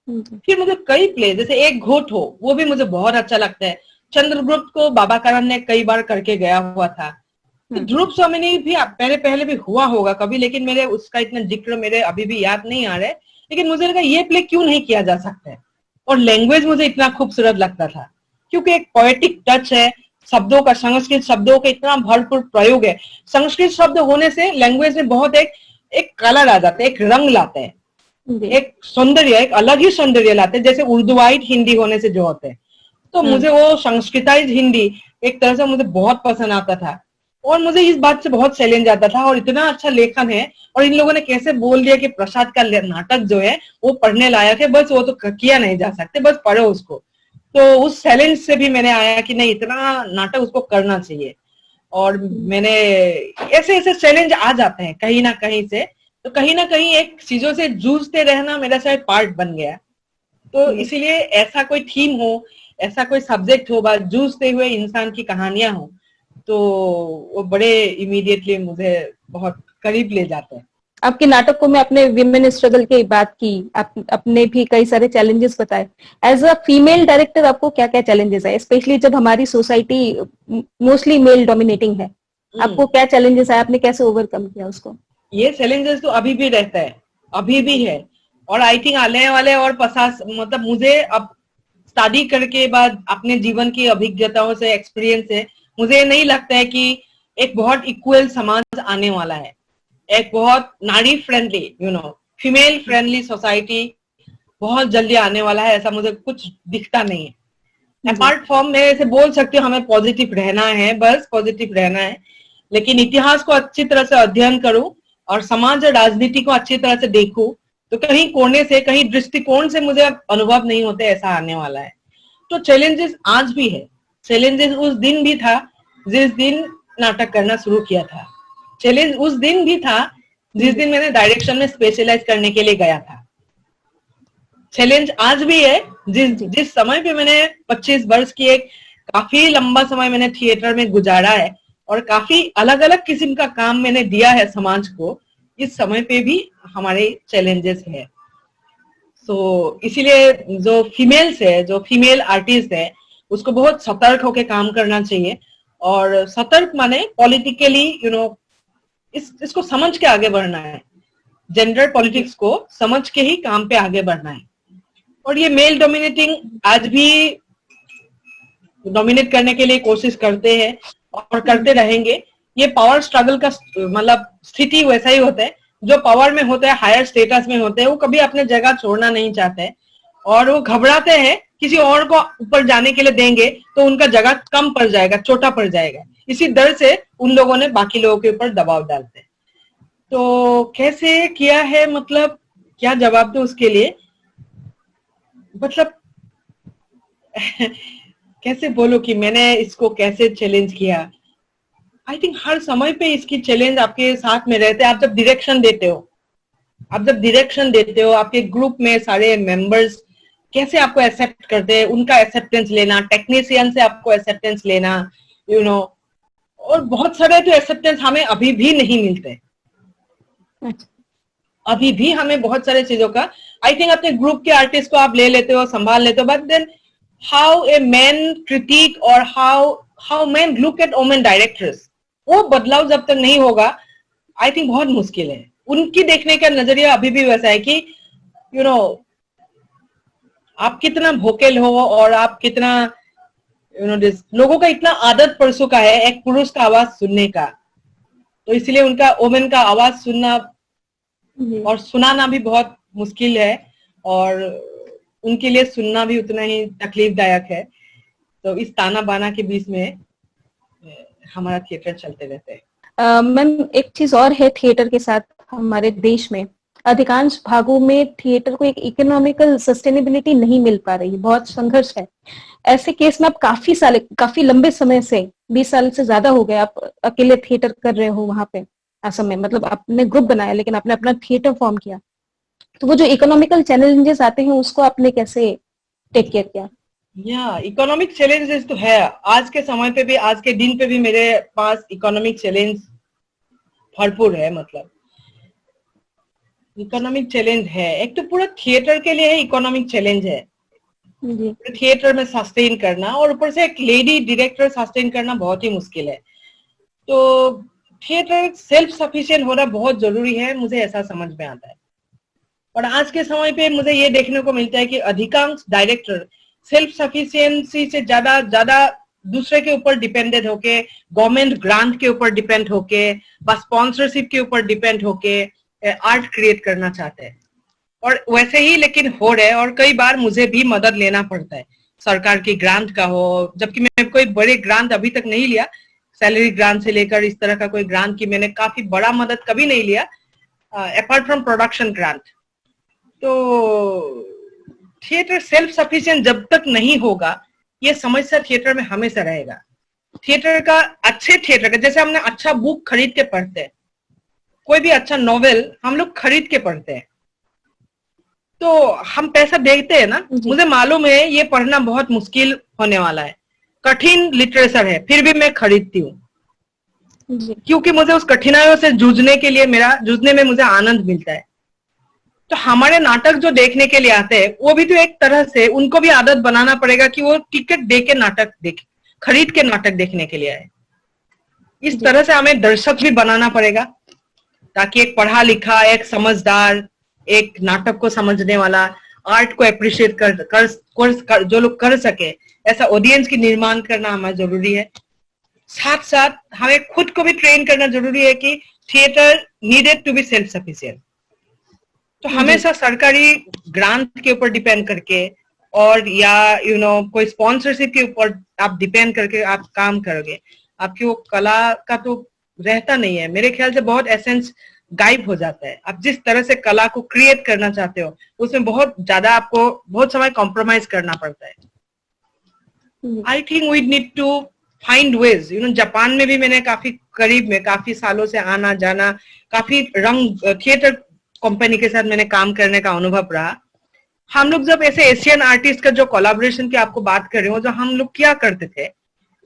फिर मुझे कई प्ले, जैसे एक घोट हो, वो भी मुझे बहुत अच्छा लगता है। चंद्रगुप्त को बाबा करण ने कई बार करके गया हुआ था। तो ध्रुव स्वामिनी भी पहले भी हुआ होगा कभी, लेकिन मेरे उसका इतना जिक्र मेरे अभी भी याद नहीं आ रहा है। लेकिन मुझे लगा ये प्ले क्यों नहीं किया जा सकता है। और लैंग्वेज मुझे इतना खूबसूरत लगता था, क्योंकि एक पोएटिक टच है, शब्दों का, संस्कृत शब्दों का इतना भरपूर प्रयोग है। संस्कृत शब्द होने से लैंग्वेज में बहुत एक कलर आ जाता है, एक रंग लाते हैं, एक सौंदर्य, एक अलग ही सौंदर्य लाते हैं, जैसे उर्दूवाइट हिंदी होने से जो होते हैं। तो मुझे वो संस्कृताइज हिंदी एक तरह से मुझे बहुत पसंद आता था, और मुझे इस बात से बहुत चैलेंज आता था। और इतना अच्छा लेखन है, और इन लोगों ने कैसे बोल दिया कि प्रसाद का नाटक जो है वो पढ़ने लायक है, बस वो तो किया नहीं जा सकते, बस पढ़ो उसको। तो उस चैलेंज से भी मैंने आया कि नहीं, इतना नाटक उसको करना चाहिए। और मैंने ऐसे ऐसे चैलेंज आ जाते हैं कहीं ना कहीं से, तो कहीं ना कहीं एक चीजों से जूझते रहना मेरा शायद पार्ट बन गया। तो इसीलिए ऐसा कोई थीम हो, ऐसा कोई सब्जेक्ट हो, बस जूझते हुए इंसान की कहानियां हो, तो वो बड़े इमीडिएटली मुझे बहुत करीब ले जाते हैं। आपके नाटकों में आपने विमेन स्ट्रगल की बात की, अपने भी कई सारे चैलेंजेस बताए। एज अ फीमेल डायरेक्टर आपको क्या क्या चैलेंजेस आए, स्पेशली जब हमारी सोसाइटी मोस्टली मेल डोमिनेटिंग है? आपको क्या चैलेंजेस आए, आपने कैसे ओवरकम किया उसको? ये चैलेंजेस तो अभी भी रहता है, अभी भी है, और आई थिंक आने वाले और 50, मतलब मुझे अब स्टडी करके बाद अपने जीवन की अभिज्ञताओं से, एक्सपीरियंस से, मुझे नहीं लगता है कि एक बहुत इक्वल समाज आने वाला है, एक बहुत नारी फ्रेंडली, फीमेल फ्रेंडली सोसाइटी बहुत जल्दी आने वाला है, ऐसा मुझे कुछ दिखता नहीं है। अपार्ट फ्रॉम, मैं ऐसे बोल सकती हूँ हमें पॉजिटिव रहना है, बस पॉजिटिव रहना है, लेकिन इतिहास को अच्छी तरह से अध्ययन करूं और समाज और राजनीति को अच्छी तरह से देखूं, तो कहीं कोने से, कहीं दृष्टिकोण से मुझे अनुभव नहीं होते ऐसा आने वाला है। तो चैलेंजेस आज भी है, चैलेंजेस उस दिन भी था जिस दिन नाटक करना शुरू किया था, चैलेंज उस दिन भी था जिस दिन मैंने डायरेक्शन में स्पेशलाइज करने के लिए गया था, चैलेंज आज भी है। जिस समय पे मैंने 25 वर्ष की एक काफी लंबा समय मैंने थिएटर में गुजारा है, और काफी अलग अलग किस्म का काम मैंने दिया है समाज को, इस समय पे भी हमारे चैलेंजेस है। सो इसीलिए जो फीमेल्स है, जो फीमेल आर्टिस्ट है, उसको बहुत सतर्क होकर काम करना चाहिए। और सतर्क माने पॉलिटिकली, इसको समझ के आगे बढ़ना है, जेंडर पॉलिटिक्स को समझ के ही काम पे आगे बढ़ना है। और ये मेल डोमिनेटिंग आज भी डोमिनेट करने के लिए कोशिश करते हैं और करते रहेंगे। ये पावर स्ट्रगल का मतलब स्थिति वैसा ही होता है, जो पावर में होते हैं, हायर स्टेटस में होते हैं, वो कभी अपने जगह छोड़ना नहीं चाहते, और वो घबराते हैं किसी और को ऊपर जाने के लिए देंगे तो उनका जगह कम पड़ जाएगा, छोटा पड़ जाएगा। इसी डर से उन लोगों ने बाकी लोगों के ऊपर दबाव डालते हैं। तो कैसे किया है, मतलब क्या जवाब दूं उसके लिए, मतलब कैसे बोलो कि मैंने इसको कैसे चैलेंज किया। आई थिंक हर समय पे इसकी चैलेंज आपके साथ में रहते हैं। आप जब डायरेक्शन देते हो, आपके ग्रुप में सारे मेंबर्स कैसे आपको एक्सेप्ट करते हैं, उनका एक्सेप्टेंस लेना, टेक्नीशियन से आपको एक्सेप्टेंस लेना, और बहुत सारे तो एक्सेप्टेंस हमें अभी भी नहीं मिलते। अभी भी हमें बहुत सारे चीजों का, आई थिंक अपने ग्रुप के आर्टिस्ट को आप ले लेते हो, संभाल लेते हो, but then how a man critic और how man look at women directors, वो बदलाव जब तक नहीं होगा आई थिंक बहुत मुश्किल है। उनकी देखने का नजरिया अभी भी वैसा है कि आप कितना भोकेल हो, और आप कितना लोगों का इतना आदत पड़ चुका है एक पुरुष का आवाज सुनने का, तो इसलिए उनका वुमेन का आवाज सुनना और सुनाना भी बहुत मुश्किल है, और उनके लिए सुनना भी उतना ही तकलीफदायक है। तो इस ताना बाना के बीच में हमारा थिएटर चलते रहते हैं। मैम, एक चीज और है थिएटर के साथ, हमारे देश में अधिकांश भागों में थिएटर को एक इकोनॉमिकल सस्टेनेबिलिटी नहीं मिल पा रही, बहुत संघर्ष है। ऐसे केस में आप काफी लंबे समय से 20 साल से ज्यादा हो गए आप अकेले थिएटर कर रहे हो वहां पे असम में, मतलब आपने ग्रुप बनाया लेकिन आपने अपना थिएटर फॉर्म किया, तो वो जो इकोनॉमिकल चैलेंजेस आते हैं उसको आपने कैसे टेक केयर किया? या इकोनॉमिक चैलेंजेस तो है, आज के समय पे भी, आज के दिन पे भी मेरे पास इकोनॉमिक चैलेंज भरपूर है। मतलब इकोनॉमिक चैलेंज है, एक तो पूरा थिएटर के लिए इकोनॉमिक चैलेंज है जी थिएटर में सस्टेन करना, और ऊपर से एक लेडी डायरेक्टर सस्टेन करना बहुत ही मुश्किल है। तो थिएटर सेल्फ सफिशिएंट होना बहुत जरूरी है, मुझे ऐसा समझ में आता है। और आज के समय पे मुझे ये देखने को मिलता है कि अधिकांश डायरेक्टर सेल्फ सफिशिएंसी से ज्यादा दूसरे के ऊपर डिपेंडेंट होके, गवर्नमेंट ग्रांट के ऊपर डिपेंड होके, बस स्पॉन्सरशिप के ऊपर डिपेंड होके आर्ट क्रिएट करना चाहते हैं। और वैसे ही लेकिन हो रहे, और कई बार मुझे भी मदद लेना पड़ता है, सरकार की ग्रांट का हो, जबकि मैं कोई बड़े ग्रांट अभी तक नहीं लिया, सैलरी ग्रांट से लेकर इस तरह का कोई ग्रांट की मैंने काफी बड़ा मदद कभी नहीं लिया, अपार्ट फ्रॉम प्रोडक्शन ग्रांट। तो थिएटर सेल्फ सफिशिएंट जब तक नहीं होगा, ये समस्या थिएटर में हमेशा रहेगा। थिएटर का, अच्छे थिएटर का, जैसे हमने अच्छा बुक खरीद के पढ़ते हैं, कोई भी अच्छा नॉवेल हम लोग खरीद के पढ़ते हैं, तो हम पैसा देते हैं ना। मुझे मालूम है ये पढ़ना बहुत मुश्किल होने वाला है, कठिन लिटरेचर है, फिर भी मैं खरीदती हूँ क्योंकि मुझे उस कठिनाइयों से जूझने में मुझे आनंद मिलता है। तो हमारे नाटक जो देखने के लिए आते हैं, वो भी तो एक तरह से उनको भी आदत बनाना पड़ेगा कि वो टिकट दे के नाटक देखे, खरीद के नाटक देखने के लिए आए। इस तरह से हमें दर्शक भी बनाना पड़ेगा, ताकि एक पढ़ा लिखा, एक समझदार, एक नाटक को समझने वाला, आर्ट को अप्रिशिएट कर जो लोग कर सके, ऐसा ऑडियंस की निर्माण करना हमारा जरूरी है। साथ साथ हमें खुद को भी ट्रेन करना जरूरी है कि theatre needed to be self sufficient. तो हमेशा सरकारी ग्रांट के ऊपर डिपेंड करके, और या कोई स्पॉन्सरशिप के ऊपर आप डिपेंड करके आप काम करोगे, आपकी वो कला का तो रहता नहीं है। मेरे ख्याल से बहुत एसेंस गायब हो जाता है। आप जिस तरह से कला को क्रिएट करना चाहते हो, उसमें बहुत ज्यादा आपको बहुत समय कॉम्प्रोमाइज करना पड़ता है। I think we need to find ways. Japan में भी मैंने काफी करीब में, काफी सालों से आना जाना, काफी रंग थिएटर कंपनी के साथ मैंने काम करने का अनुभव रहा। हम लोग जब ऐसे एशियन आर्टिस्ट का जो कोलैबोरेशन की आपको बात कर रहे हो, जो हम लोग क्या करते थे,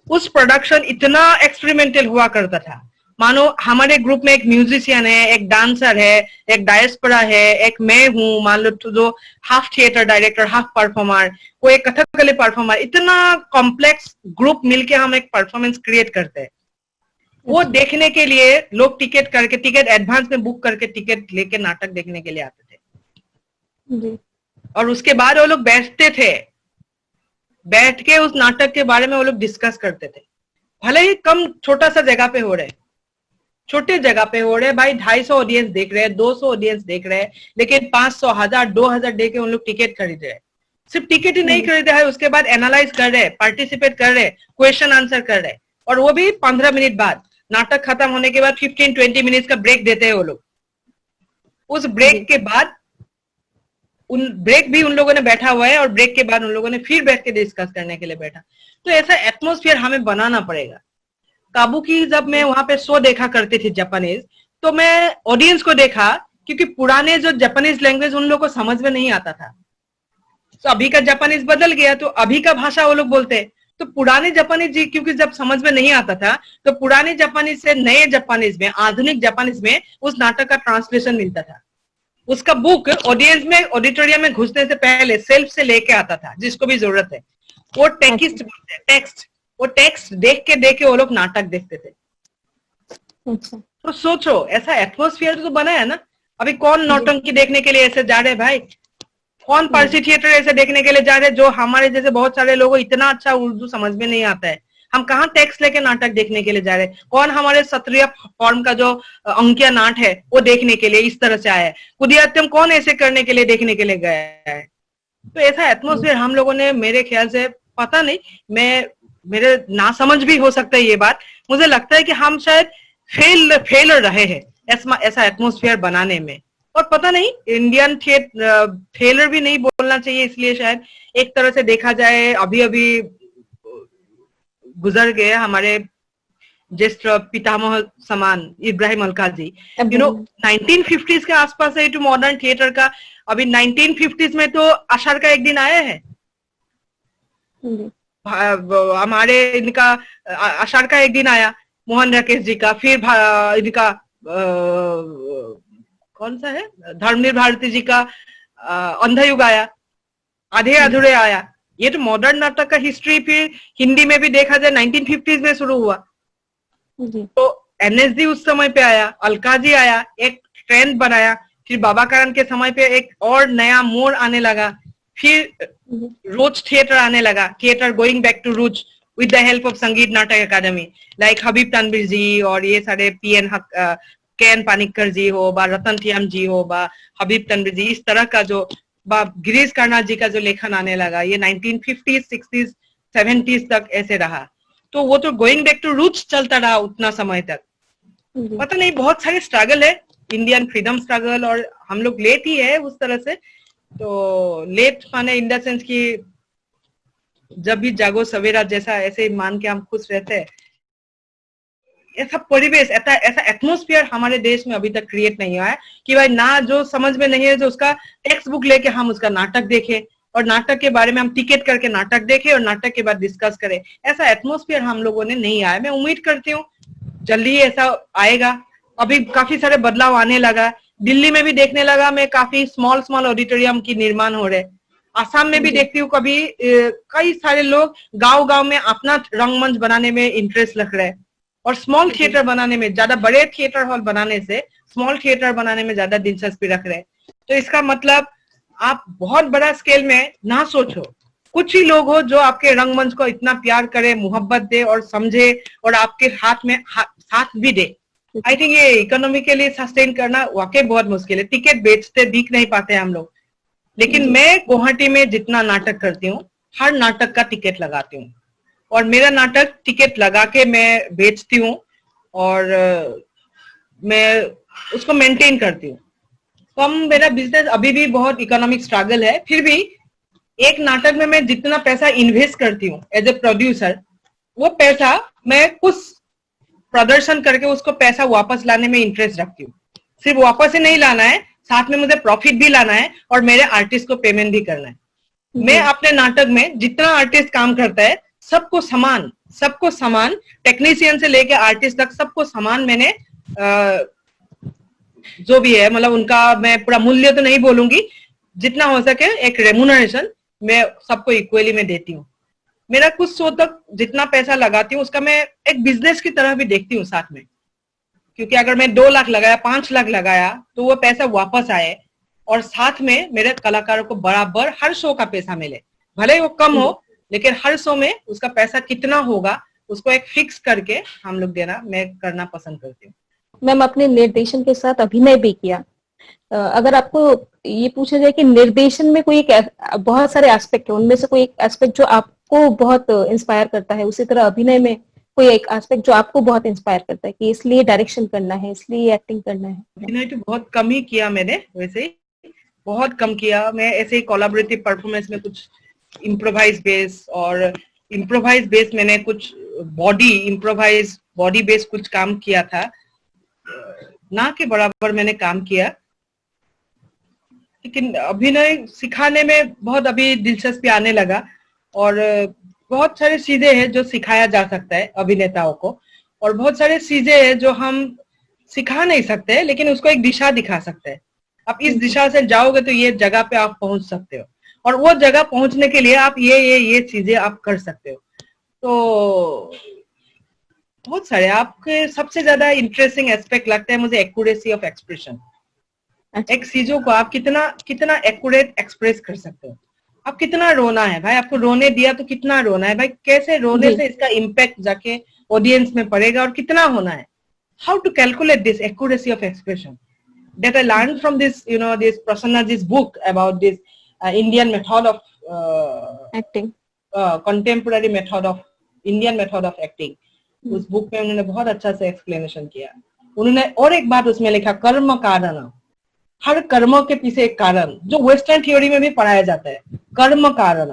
उस प्रोडक्शन इतना एक्सपेरिमेंटल हुआ करता था। मानो हमारे ग्रुप में एक म्यूजिशियन है, एक डांसर है, एक डायस्पोरा है, एक मैं हूँ, मान लो तो जो half theatre director, half performer, वो एक कथकली परफॉर्मर, इतना कॉम्प्लेक्स ग्रुप मिलके हम एक परफॉर्मेंस क्रिएट करते हैं। वो देखने के लिए लोग टिकट एडवांस में बुक करके टिकट लेके नाटक देखने के लिए आते थे। और उसके बाद वो लोग बैठते थे, बैठ के उस नाटक के बारे में वो लोग डिस्कस करते थे। भले ही कम छोटा सा जगह पे हो रहे, छोटे जगह पे हो रहे, भाई 250 ऑडियंस देख रहे हैं, 200 ऑडियंस देख रहे हैं, लेकिन 500, 1000, 2000 दे के उन लोग टिकट खरीद रहे हैं। सिर्फ टिकट ही नहीं खरीदे है, उसके बाद एनालाइज कर रहे, पार्टिसिपेट कर रहे, क्वेश्चन आंसर कर रहे, और वो भी 15 मिनट बाद। नाटक खत्म होने के बाद 15-20 मिनट का ब्रेक देते हैं वो लोग। उस ब्रेक के बाद ब्रेक भी उन लोगों ने बैठा हुआ है, और ब्रेक के बाद उन लोगों ने फिर बैठ के डिस्कस करने के लिए बैठा। तो ऐसा एटमॉस्फेयर हमें बनाना पड़ेगा। काबुकी जब मैं वहां पे शो देखा करती थी जापानीज, तो मैं ऑडियंस को देखा, क्योंकि पुराने जो जापानीज लैंग्वेज उन लोगों को समझ में नहीं आता था। तो अभी का जापानीज बदल गया, तो अभी का भाषा वो लोग बोलते हैं। तो पुराने जापानीज क्योंकि जब समझ में नहीं आता था, तो पुराने जापानीज से नए जापानीज में, आधुनिक जापानीज में उस नाटक का ट्रांसलेशन मिलता था। उसका बुक ऑडियंस में, ऑडिटोरियम में घुसने से पहले सेल्फ से लेके आता था, जिसको भी जरूरत है। वो टेक्स्ट, वो टेक्स्ट देख के वो लोग नाटक देखते थे। तो सोचो, ऐसा एटमॉस्फेयर तो बना है ना। अभी कौन नौटंकी देखने के लिए ऐसे जा रहे भाई? कौन पारसी थिएटर ऐसे देखने के लिए जा रहे, जो हमारे जैसे बहुत सारे लोगों इतना अच्छा उर्दू समझ में नहीं आता है। हम कहाँ टेक्स्ट लेके नाटक देखने के लिए जा रहे हैं? कौन हमारे क्षत्रिय फॉर्म का जो अंकिया नाट है वो देखने के लिए इस तरह से आया है? कुदियात्तम कौन ऐसे करने के लिए देखने के लिए गया है? तो ऐसा एटमॉस्फेयर हम लोगों ने, मेरे ख्याल से, पता नहीं, मेरे ना समझ भी हो सकता है ये बात, मुझे लगता है कि हम शायद फेलर रहे हैं ऐसा एटमॉस्फेयर बनाने में। और पता नहीं, इंडियन फेलर भी नहीं बोलना चाहिए, इसलिए शायद एक तरह से देखा जाए, अभी गुजर गए हमारे ज्येष्ठ पितामह समान इब्राहिम अलका जी, 1950s के आसपास है टू मॉडर्न थिएटर का। अभी 1950s में तो आषाढ़ का एक दिन आया है, हमारे इनका आषाढ़ का एक दिन आया मोहन राकेश जी का, फिर इनका कौन सा है, धर्मवीर भारती जी का अंधा युग आया, आधे अधूरे आया। ये तो मॉडर्न नाटक का हिस्ट्री फिर हिंदी में भी देखा जाए 1950s में शुरू हुआ। तो एनएसडी उस समय पे आया, अलकाजी आया, एक ट्रेंड बनाया। फिर बाबा करण के समय पे एक और नया मोड़ आने लगा। फिर रोज थिएटर आने लगा, theatre going back to roots with the help of Sangeet Natak academy, like Habib Tanvir जी और ये सारे के.एन. पानिक्कर जी हो बा रतन जी हो बा हबीब तनवीर जी, इस तरह का जो गिरीश कर्नाड जी का जो लेखन आने लगा, ये 1950s 60s 70s तक ऐसे रहा। तो वो तो गोइंग बैक टू रूट्स चलता रहा उतना समय तक। पता नहीं, बहुत सारे स्ट्रगल है, इंडियन फ्रीडम स्ट्रगल, और हम लोग लेट ही है उस तरह से। तो लेट माने इन द सेंस कि जब भी जागो सवेरा जैसा ऐसे मान के हम खुश रहते हैं। ऐसा परिवेश, ऐसा एटमोस्फियर हमारे देश में अभी तक क्रिएट नहीं हुआ है कि भाई ना जो समझ में नहीं है जो उसका टेक्स्ट बुक लेके हम उसका नाटक देखें और नाटक के बारे में हम टिकट करके नाटक देखें और नाटक के बाद डिस्कस करें। ऐसा एटमोस्फियर हम लोगों ने नहीं आया। मैं उम्मीद करती हूँ जल्दी ऐसा आएगा। अभी काफी सारे बदलाव आने लगा। दिल्ली में भी देखने लगा मैं, काफी स्मॉल ऑडिटोरियम की निर्माण हो रहे। आसाम में भी देखती हूँ कभी कई सारे लोग गांव में अपना रंगमंच बनाने में इंटरेस्ट रख रहे हैं और स्मॉल थिएटर बनाने में, ज्यादा बड़े थिएटर हॉल बनाने से स्मॉल थिएटर बनाने में ज्यादा दिलचस्पी रख रहे हैं। तो इसका मतलब आप बहुत बड़ा स्केल में ना सोचो, कुछ ही लोग हो जो आपके रंगमंच को इतना प्यार करे, मोहब्बत दे और समझे और आपके हाथ में साथ भी दे। आई थिंक ये इकोनॉमिकली सस्टेन करना वाकई बहुत मुश्किल है। टिकट बेचते दिख नहीं पाते हम लोग, लेकिन मैं गुवाहाटी में जितना नाटक करती हूँ हर नाटक का टिकट लगाती हूँ और मेरा नाटक टिकट लगा के मैं बेचती हूँ और मैं उसको मेंटेन करती हूँ। तो मेरा बिजनेस अभी भी बहुत इकोनॉमिक स्ट्रगल है, फिर भी एक नाटक में मैं जितना पैसा इन्वेस्ट करती हूँ एज ए प्रोड्यूसर, वो पैसा मैं कुछ प्रदर्शन करके उसको पैसा वापस लाने में इंटरेस्ट रखती हूँ। सिर्फ वापस ही नहीं लाना है, साथ में मुझे प्रॉफिट भी लाना है और मेरे आर्टिस्ट को पेमेंट भी करना है। मैं अपने नाटक में जितना आर्टिस्ट काम करता है सबको समान टेक्नीशियन से लेके आर्टिस्ट तक सबको समान मैंने जो भी है, मतलब उनका मैं पूरा मूल्य तो नहीं बोलूंगी, जितना हो सके एक रेम्यूनरेशन मैं सबको इक्वली में देती हूँ। मेरा कुछ शो तक जितना पैसा लगाती हूँ उसका मैं एक बिजनेस की तरह भी देखती हूँ साथ में, क्योंकि अगर मैं 2 लाख लगाया 5 लाख लगाया तो वो पैसा वापस आए और साथ में मेरे कलाकारों को बराबर हर शो का पैसा मिले, भले वो कम हो लेकिन हर शो में उसका पैसा कितना होगा उसको एक फिक्स करके हम लोग देना मैं करना पसंद करती हूँ। मैम, अपने निर्देशन के साथ अभिनय भी किया। अगर आपको ये पूछा जाए कि निर्देशन में कोई एक बहुत सारे एस्पेक्ट है, उनमें से कोई एक एस्पेक्ट जो आपको बहुत इंस्पायर करता है, उसी तरह अभिनय में कोई एक एस्पेक्ट जो आपको बहुत इंस्पायर करता है कि इसलिए डायरेक्शन करना है, इसलिए एक्टिंग करना है? अभिनय तो बहुत कम ही किया मैंने, वैसे ही बहुत कम किया। मैं ऐसे ही कोलैबोरेटिव परफॉर्मेंस में कुछ इम्प्रोवाइज बेस मैंने कुछ इम्प्रोवाइज बॉडी बेस कुछ काम किया था, ना के बराबर मैंने काम किया। लेकिन अभिनय सिखाने में बहुत अभी दिलचस्पी आने लगा और बहुत सारी चीजें हैं जो सिखाया जा सकता है अभिनेताओं को, और बहुत सारी चीजें हैं जो हम सिखा नहीं सकते लेकिन उसको एक दिशा दिखा सकते हैं। आप इस दिशा से जाओगे तो ये जगह पे आप पहुंच सकते हो, और वो जगह पहुंचने के लिए आप ये चीजें आप कर सकते हो। तो बहुत सारे आपके सबसे ज्यादा इंटरेस्टिंग एस्पेक्ट लगता है मुझे एक्यूरेसी ऑफ एक्सप्रेशन। एक चीजों को आप कितना एक्यूरेट एक्सप्रेस कर सकते हो। आप कितना रोना है भाई, आपको रोने दिया तो कितना रोना है भाई, कैसे रोने से इसका इम्पैक्ट जाके ऑडियंस में पड़ेगा और कितना होना है। How to calculate this accuracy of expression that I learned from this, this Prasannaji's book about this Indian method of acting, contemporary method of Indian method of acting. उस बुक में उन्होंने बहुत अच्छा से एक्सप्लेनेशन किया। उन्होंने और एक बात उसमें लिखा, कर्म कारण। हर कर्म के पीछे एक कारण, जो वेस्टर्न थ्योरी में भी पढ़ाया जाता है। कर्म कारण,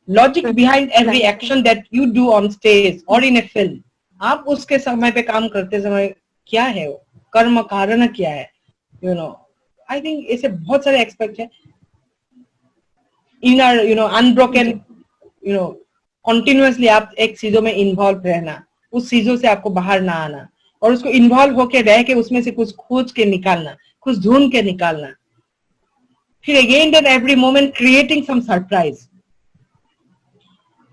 logic behind every action that you do on stage और इन ए फिल्म। आप उसके समय पे काम करते समय क्या है वो कर्म कारण क्या है, आई थिंक ऐसे बहुत सारे एक्सपेक्ट है। इनर अनब्रोकन कंटिन्यूअसली आप एक चीजों में इन्वॉल्व रहना, उस चीजों से आपको बाहर ना आना और उसको इन्वॉल्व होके रह के उसमें से कुछ खोज के निकालना, कुछ ढूंढ के निकालना, फिर again and every moment creating some surprise.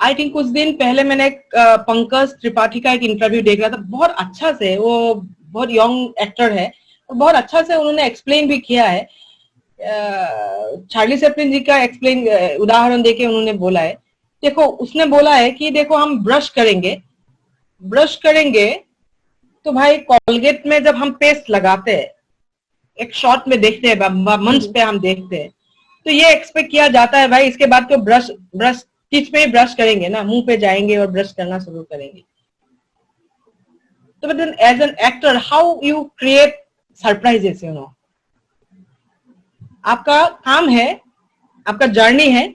I think कुछ दिन पहले मैंने पंकज त्रिपाठी का एक इंटरव्यू देख रहा था, बहुत अच्छा से, वो बहुत यंग एक्टर है और बहुत अच्छा से उन्होंने एक्सप्लेन भी किया है। चार्ली चैपलिन जी का एक्सप्लेन उदाहरण देके उन्होंने बोला है, देखो उसने बोला है कि देखो हम ब्रश करेंगे तो भाई कोलगेट में जब हम पेस्ट लगाते हैं, एक शॉट में देखते हैं, मंच पे हम देखते हैं, तो ये एक्सपेक्ट किया जाता है भाई इसके बाद तो ब्रश टीथ पे ब्रश करेंगे ना, मुंह पे जाएंगे और ब्रश करना शुरू करेंगे। तो but as an actor how you create surprises, you know, आपका काम है, आपका जर्नी है,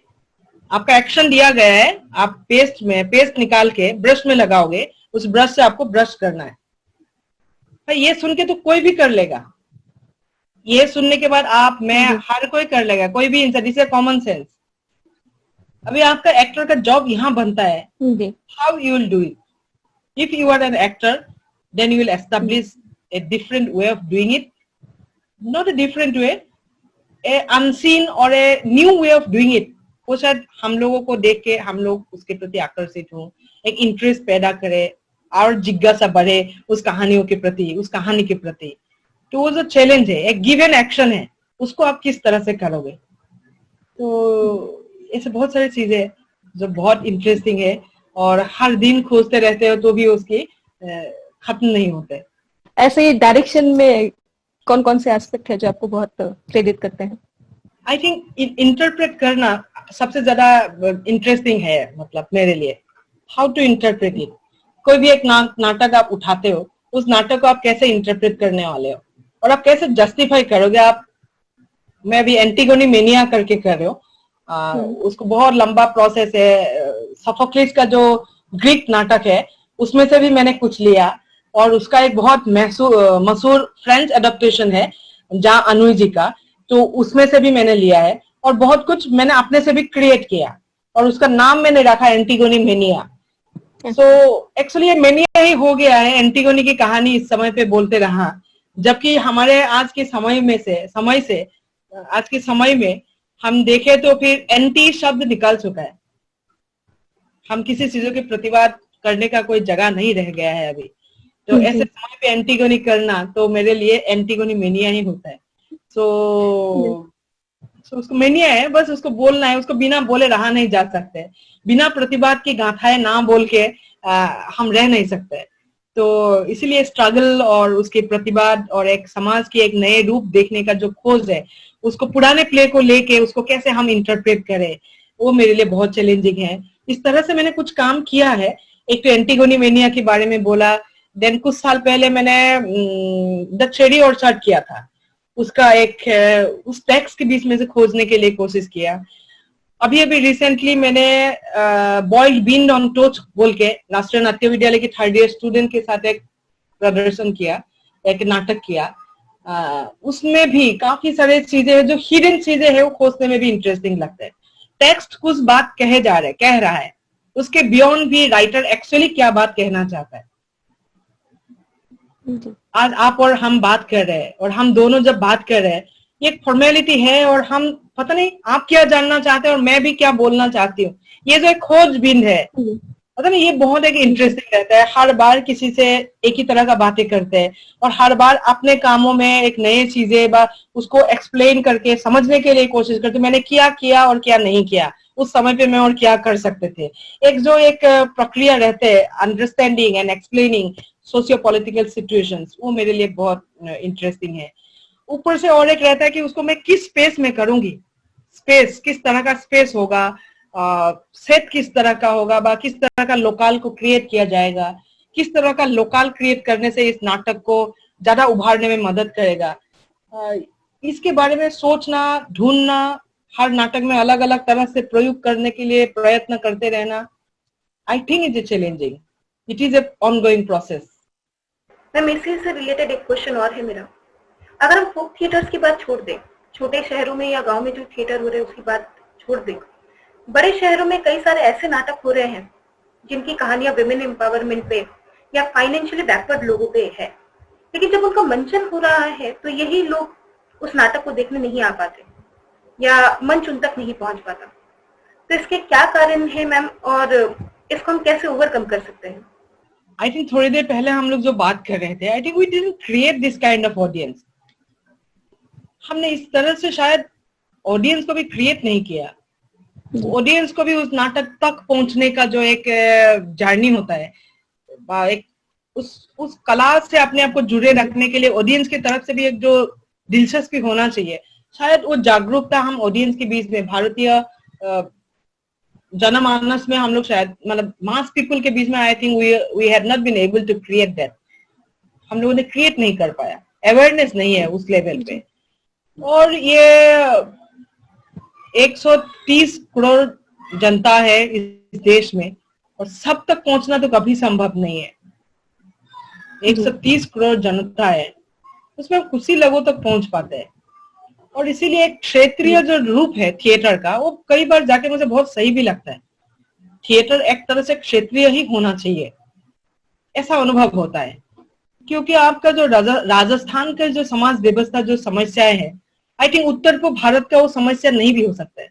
आपका एक्शन दिया गया है, आप पेस्ट निकाल के ब्रश में लगाओगे, उस ब्रश से आपको ब्रश करना है। भाई ये सुन के तो कोई भी कर लेगा, ये सुनने के बाद आप, मैं, हर कोई कर लेगा, कोई भी इंसान, दिस इज कॉमन सेंस। अभी आपका एक्टर का जॉब यहाँ बनता है, how you will do it. If you are an actor then you will establish a different way of doing it, not a different way, a unseen और a new way of doing it. वो शायद हम लोगों को देख के हम लोग उसके प्रति आकर्षित हों, एक इंटरेस्ट पैदा करे और जिज्ञासा बढ़े उस कहानियों के प्रति, उस कहानी के प्रति। तो वो जो चैलेंज है, एक गिवन एक्शन है, उसको आप किस तरह से करोगे। तो ऐसे बहुत सारी चीजें जो बहुत इंटरेस्टिंग है और हर दिन खोजते रहते हो तो भी उसकी खत्म नहीं होते। ऐसे डायरेक्शन में कौन कौन से एस्पेक्ट है जो आपको बहुत प्रेरित करते हैं? आई थिंक इंटरप्रेट करना सबसे ज्यादा इंटरेस्टिंग है, मतलब मेरे लिए, हाउ टू इंटरप्रेट इट। कोई भी एक नाटक आप उठाते हो, उस नाटक को आप कैसे इंटरप्रेट करने वाले हो और आप कैसे जस्टिफाई करोगे। आप, मैं अभी एंटीगोनी मेनिया करके कर रहे हो, उसको बहुत लंबा प्रोसेस है। सोफोक्लिस का जो ग्रीक नाटक है उसमें से भी मैंने कुछ लिया और उसका एक बहुत मशहूर फ्रेंच एडेप्टेशन है जहाँ अनुई जी का, तो उसमें से भी मैंने लिया है और बहुत कुछ मैंने अपने से भी क्रिएट किया और उसका नाम मैंने रखा एंटीगोनी मेनिया। सो एक्चुअली ये मेनिया ही हो गया है, एंटीगोनी की कहानी इस समय पे बोलते रहा, जबकि हमारे आज के आज के समय में हम देखें तो फिर एंटी शब्द निकल चुका है। हम किसी चीजों के प्रतिवाद करने का कोई जगह नहीं रह गया है अभी। तो ऐसे समय पे एंटीगोनी करना तो मेरे लिए एंटीगोनी मेनिया ही होता है। सो उसको मेनिया है, बस उसको बोलना है, उसको बिना बोले रहा नहीं जा सकते, बिना प्रतिवाद की गाथाएं ना बोल के हम रह नहीं सकते। तो इसीलिए स्ट्रगल और उसके प्रतिवाद और एक समाज की एक नए रूप देखने का जो खोज है, उसको पुराने प्ले को लेके उसको कैसे हम इंटरप्रेट करें, वो मेरे लिए बहुत चैलेंजिंग है। इस तरह से मैंने कुछ काम किया है। एक तो एंटीगोनी मेनिया के बारे में बोला, देन कुछ साल पहले मैंने द चेरी ऑर्चर्ड किया था, उसका एक उस टेक्स्ट के बीच में से खोजने के लिए कोशिश किया। अभी रिसेंटली मैंने बॉइल्ड बीन ऑन टोच बोल के राष्ट्रीय नाट्य विद्यालय के 3rd ईयर स्टूडेंट के साथ एक प्रदर्शन किया, एक नाटक किया। उसमें भी काफी सारे चीजें हैं जो हिडन चीजें हैं, वो खोजने में भी इंटरेस्टिंग लगता है। टेक्स्ट कुछ बात कह रहा है, उसके बियॉन्ड भी राइटर एक्चुअली क्या बात कहना चाहता है। आज आप और हम बात कर रहे हैं और हम दोनों जब बात कर रहे हैं, ये एक फॉर्मेलिटी है और हम पता नहीं आप क्या जानना चाहते हैं और मैं भी क्या बोलना चाहती हूँ, ये जो एक खोजबीन है, पता नहीं, ये बहुत एक इंटरेस्टिंग रहता है। हर बार किसी से एक ही तरह का बातें करते हैं और हर बार अपने कामों में एक नई चीजें उसको एक्सप्लेन करके समझने के लिए कोशिश करते, मैंने किया और क्या नहीं किया, उस समय पे मैं और क्या कर सकते थे। एक प्रक्रिया रहते हैं understanding and explaining socio political situations, वो मेरे लिए बहुत इंटरेस्टिंग है। ऊपर से और एक रहता है कि उसको मैं किस स्पेस में करूंगी, स्पेस किस तरह का स्पेस होगा, सेट किस तरह का होगा, किस तरह का लोकाल को क्रिएट किया जाएगा, किस तरह का लोकाल क्रिएट करने से इस नाटक को ज्यादा उभारने में मदद करेगा। इसके बारे में सोचना, ढूंढना, हर नाटक में अलग अलग तरह से प्रयोग करने के लिए प्रयत्न करते रहना, I think it is challenging, it is a ongoing process. Ma'am, इसी से रिलेटेड एक क्वेश्चन और है मेरा। अगर हम फोक थिएटर्स की बात छोड़ दें, छोटे शहरों में या गांव में जो थिएटर हो रहे हैं उसकी बात छोड़ दें, बड़े शहरों में कई सारे ऐसे नाटक हो रहे हैं जिनकी कहानियां विमेन एम्पावरमेंट पे या फाइनेंशियली बैकवर्ड लोगों पे है, लेकिन जब उनका मंचन हो रहा है तो यही लोग उस नाटक को देखने नहीं आ पाते या मंच उन तक नहीं पहुंच पाता। तो इसके क्या कारण है मैम, और इसको हम कैसे ओवरकम कर सकते हैं? आई थिंक थोड़ी देर पहले हम लोग जो बात कर रहे थे, I think we didn't create this kind of audience. हमने इस तरह से शायद ऑडियंस को भी क्रिएट नहीं किया। ऑडियंस को भी उस नाटक तक पहुंचने का जो एक जर्नी होता है, एक उस कला से अपने आप को जुड़े रखने के लिए ऑडियंस की तरफ से भी एक जो दिलचस्पी होना चाहिए, शायद वो जागरूकता हम ऑडियंस के बीच में, भारतीय जनमानस में हम लोग शायद मतलब मास पीपल के बीच में I think we have not been able to create that. हम लोगों ने क्रिएट नहीं कर पाया, अवेयरनेस नहीं है उस लेवल पे। और ये 130 करोड़ जनता है इस देश में और सब तक पहुंचना तो कभी संभव नहीं है। 130 करोड़ जनता है, उसमें कुछ ही लोगों तक पहुंच पाते हैं। और इसीलिए एक क्षेत्रीय जो रूप है थिएटर का, वो कई बार जाके मुझे बहुत सही भी लगता है। थिएटर एक तरह से क्षेत्रीय ही होना चाहिए, ऐसा अनुभव होता है। क्योंकि आपका जो राजस्थान का जो समाज व्यवस्था जो समस्याएं है, आई थिंक उत्तर पूर्व भारत का वो समस्या नहीं भी हो सकता है।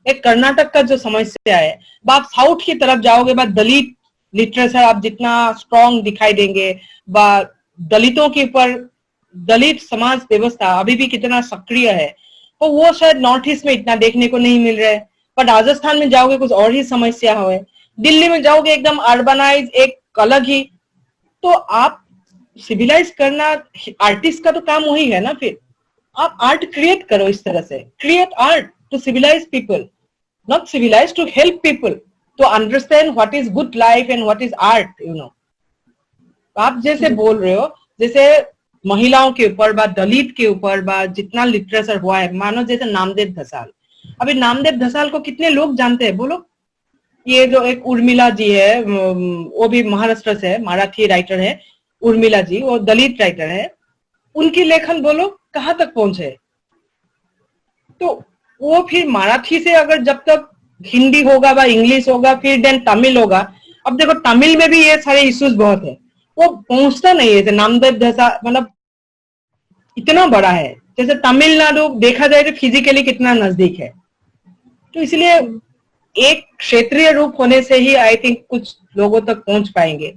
एक कर्नाटक का जो समस्या है, आप साउथ की तरफ जाओगे, दलित लिटरेचर आप जितना स्ट्रॉन्ग दिखाई देंगे, दलितों के ऊपर दलित समाज व्यवस्था अभी भी कितना सक्रिय है, तो वो शायद नॉर्थ ईस्ट में इतना देखने को नहीं मिल रहा है। पर राजस्थान में जाओगे कुछ और ही समस्या है, दिल्ली में जाओगे एकदम अर्बनाइज एक अलग ही। तो आप सिविलाइज करना, आर्टिस्ट का तो काम वही है ना। फिर आप आर्ट क्रिएट करो, इस तरह से create art to civilise people, not civilise to help people to understand what is good life and what is art, you know. आप जैसे बोल रहे हो, जैसे महिलाओं के ऊपर दलित के ऊपर जितना लिटरेचर हुआ है, मानो जैसे नामदेव धसाल। अभी नामदेव धसाल को कितने लोग जानते हैं बोलो? ये जो एक उर्मिला जी है, वो भी महाराष्ट्र से है, मराठी राइटर है उर्मिला जी, वो दलित राइटर है। उनकी लेखन बोलो कहाँ तक पहुंचे। तो वो फिर मराठी से अगर जब तक हिंदी होगा इंग्लिश होगा, फिर देन तमिल होगा। अब देखो तमिल में भी ये सारे इश्यूज बहुत है, वो पहुंचता नहीं है। नामदेव धसाल मतलब इतना बड़ा है, जैसे तमिलनाडु देखा जाए तो फिजिकली कितना नजदीक है। तो इसलिए एक क्षेत्रीय रूप होने से ही आई थिंक कुछ लोगों तक पहुंच पाएंगे।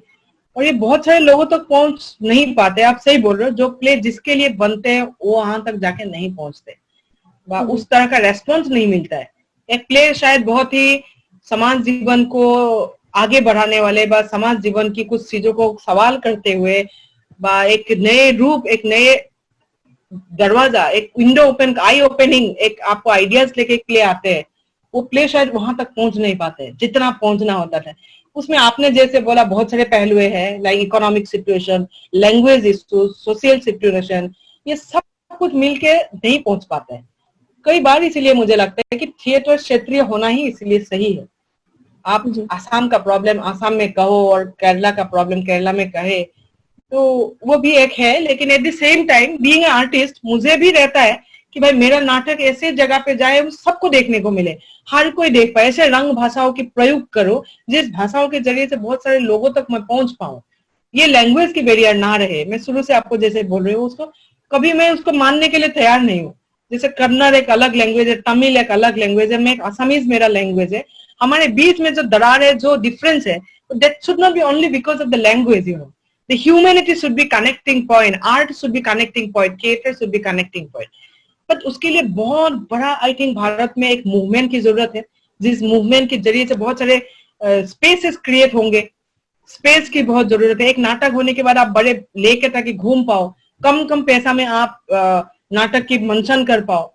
और ये बहुत सारे लोगों तक पहुंच नहीं पाते। आप सही बोल रहे हो, जो प्ले जिसके लिए बनते हैं वो वहां तक जाके नहीं पहुंचते, उस तरह का रेस्पॉन्स नहीं मिलता है। एक प्ले शायद बहुत ही समाज जीवन को आगे बढ़ाने वाले, समाज जीवन की कुछ चीजों को सवाल करते हुए, एक नए रूप, एक नए दरवाजा, एक विंडो ओपन, आई ओपनिंग, एक आपको आइडियाज लेके एक प्ले आते हैं, वो प्ले शायद वहां तक पहुंच नहीं पाते जितना पहुंचना होता था। उसमें आपने जैसे बोला बहुत सारे पहलू हैं, like economic situation, language issues, social situation, ये सब कुछ मिलके नहीं पहुंच पाते हैं कई बार। इसीलिए मुझे लगता है कि थिएटर क्षेत्रीय होना ही इसलिए सही है। आप आसाम का प्रॉब्लम आसाम में कहो और केरला का प्रॉब्लम केरला में कहे, तो वो भी एक है। लेकिन at the same time being an artist, मुझे भी रहता है कि भाई मेरा नाटक ऐसे जगह पे जाए सबको देखने को मिले, हर कोई देख पाए। ऐसे रंग भाषाओं की प्रयोग करो जिस भाषाओं के जरिए से बहुत सारे लोगों तक मैं पहुंच पाऊं। ये लैंग्वेज की बैरियर ना रहे। मैं शुरू से आपको जैसे बोल रही हूँ, उसको कभी मैं उसको मानने के लिए तैयार नहीं हूँ। जैसे कन्नड़ एक अलग लैंग्वेज है, तमिल एक अलग लैंग्वेज है, मैं एक असमीज मेरा लैंग्वेज है। हमारे बीच में जो दरार है, जो डिफरेंस है, that should not be only because of the language, you know. The humanity should be connecting point, art should be connecting point, theater should be connecting point. But उसके लिए बहुत बड़ा आई थिंक भारत में एक movement की जरूरत है, जिस मूवमेंट के जरिए से बहुत सारे स्पेसेस क्रिएट होंगे। स्पेस की बहुत जरूरत है। एक नाटक होने के बाद आप बड़े लेके ताकि घूम पाओ, कम पैसा में आप नाटक की मंचन कर पाओ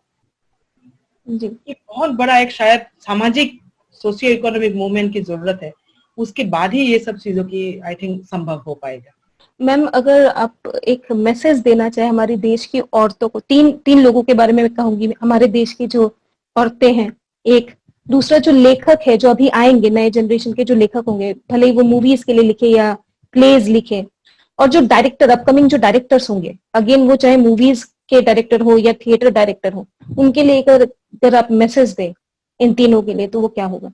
जी। ये बहुत बड़ा एक शायद सामाजिक सोशियो इकोनॉमिक मूवमेंट की जरूरत है। उसके बाद ही ये सब चीजों की आई थिंक संभव हो पाएगा। मैम, अगर आप एक मैसेज देना चाहे हमारे देश की औरतों को, तीन लोगों के बारे में मैं कहूंगी। हमारे देश की जो औरतें हैं, एक दूसरा जो लेखक है, जो अभी आएंगे नए जनरेशन के जो लेखक होंगे, भले ही वो मूवीज के लिए लिखे या प्लेज लिखे, और जो डायरेक्टर, अपकमिंग जो डायरेक्टर्स होंगे, अगेन वो चाहे मूवीज के डायरेक्टर हो या थिएटर डायरेक्टर हो, उनके लिए अगर आप मैसेज दें इन तीनों के लिए, तो वो क्या होगा?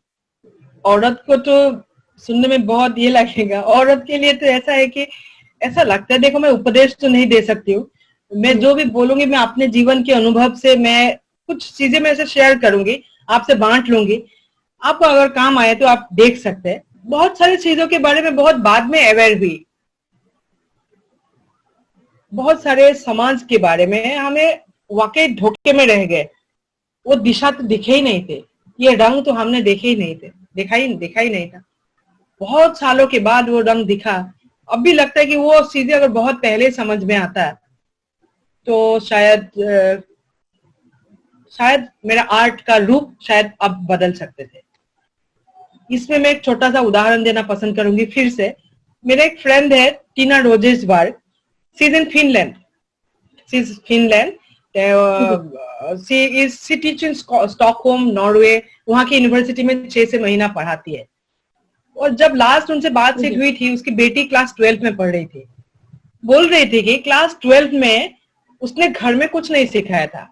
औरत को तो सुनने में बहुत ये लगेगा। औरत के लिए तो ऐसा है कि ऐसा लगता है, देखो मैं उपदेश तो नहीं दे सकती हूँ, मैं जो भी बोलूंगी मैं अपने जीवन के अनुभव से मैं कुछ चीजें मैं ऐसे शेयर करूंगी, आपसे बांट लूंगी, आपको अगर काम आए तो आप देख सकते हैं। बहुत सारी चीजों के बारे में बहुत बाद में अवेयर हुई, बहुत सारे समाज के बारे में हमें वाकई धोखे में रह गए, वो दिशा तो दिखे ही नहीं थे, ये रंग तो हमने देखे ही नहीं थे, देखा ही नहीं था। बहुत सालों के बाद वो रंग दिखा। अब भी लगता है कि वो चीजें अगर बहुत पहले समझ में आता है तो शायद मेरा आर्ट का रूप शायद अब बदल सकते थे। इसमें मैं एक छोटा सा उदाहरण देना पसंद करूंगी फिर से। मेरा एक फ्रेंड है Tina Rosesberg, she is in Finland, she teach in Stockholm Norway, वहां की यूनिवर्सिटी में 6 से महीना पढ़ाती है। और जब लास्ट उनसे बातचीत हुई थी, उसकी बेटी क्लास 12 में पढ़ रही थी, बोल रही थी कि क्लास 12 में उसने घर में कुछ नहीं सिखाया था।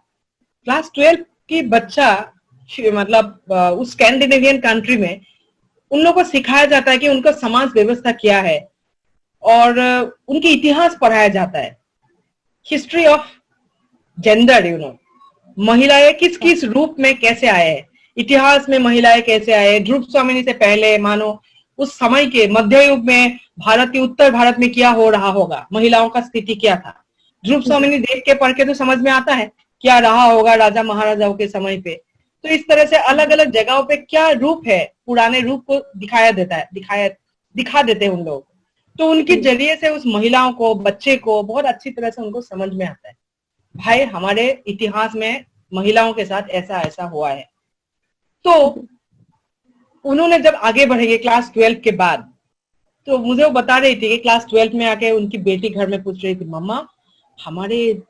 क्लास 12 की बच्चा मतलब उस स्कैंडिनेवियन कंट्री में उन लोगों को सिखाया जाता है कि उनका समाज व्यवस्था क्या है और उनकी इतिहास पढ़ाया जाता है, हिस्ट्री ऑफ जेंडर, महिलाएं किस किस रूप में कैसे आए हैं, इतिहास में महिलाएं कैसे आए, ध्रुव स्वामिनी से पहले मानो उस समय के मध्य युग में भारत के उत्तर भारत में क्या हो रहा होगा, महिलाओं का स्थिति क्या था। ध्रुव स्वामिनी देख के पढ़ के तो समझ में आता है क्या रहा होगा राजा महाराजाओं के समय पे। तो इस तरह से अलग अलग जगहों पे क्या रूप है, पुराने रूप को दिखा देते हैं उन लोग। तो उनके जरिए से उस महिलाओं को, बच्चे को बहुत अच्छी तरह से उनको समझ में आता है, भाई हमारे इतिहास में महिलाओं के साथ ऐसा ऐसा हुआ है। तो उन्होंने जब आगे बढ़ेंगे क्लास 12 के बाद, तो मुझे वो बता रही थी कि क्लास 12 में आके उनकी बेटी घर में पूछ रही थी, मम्मा हमारे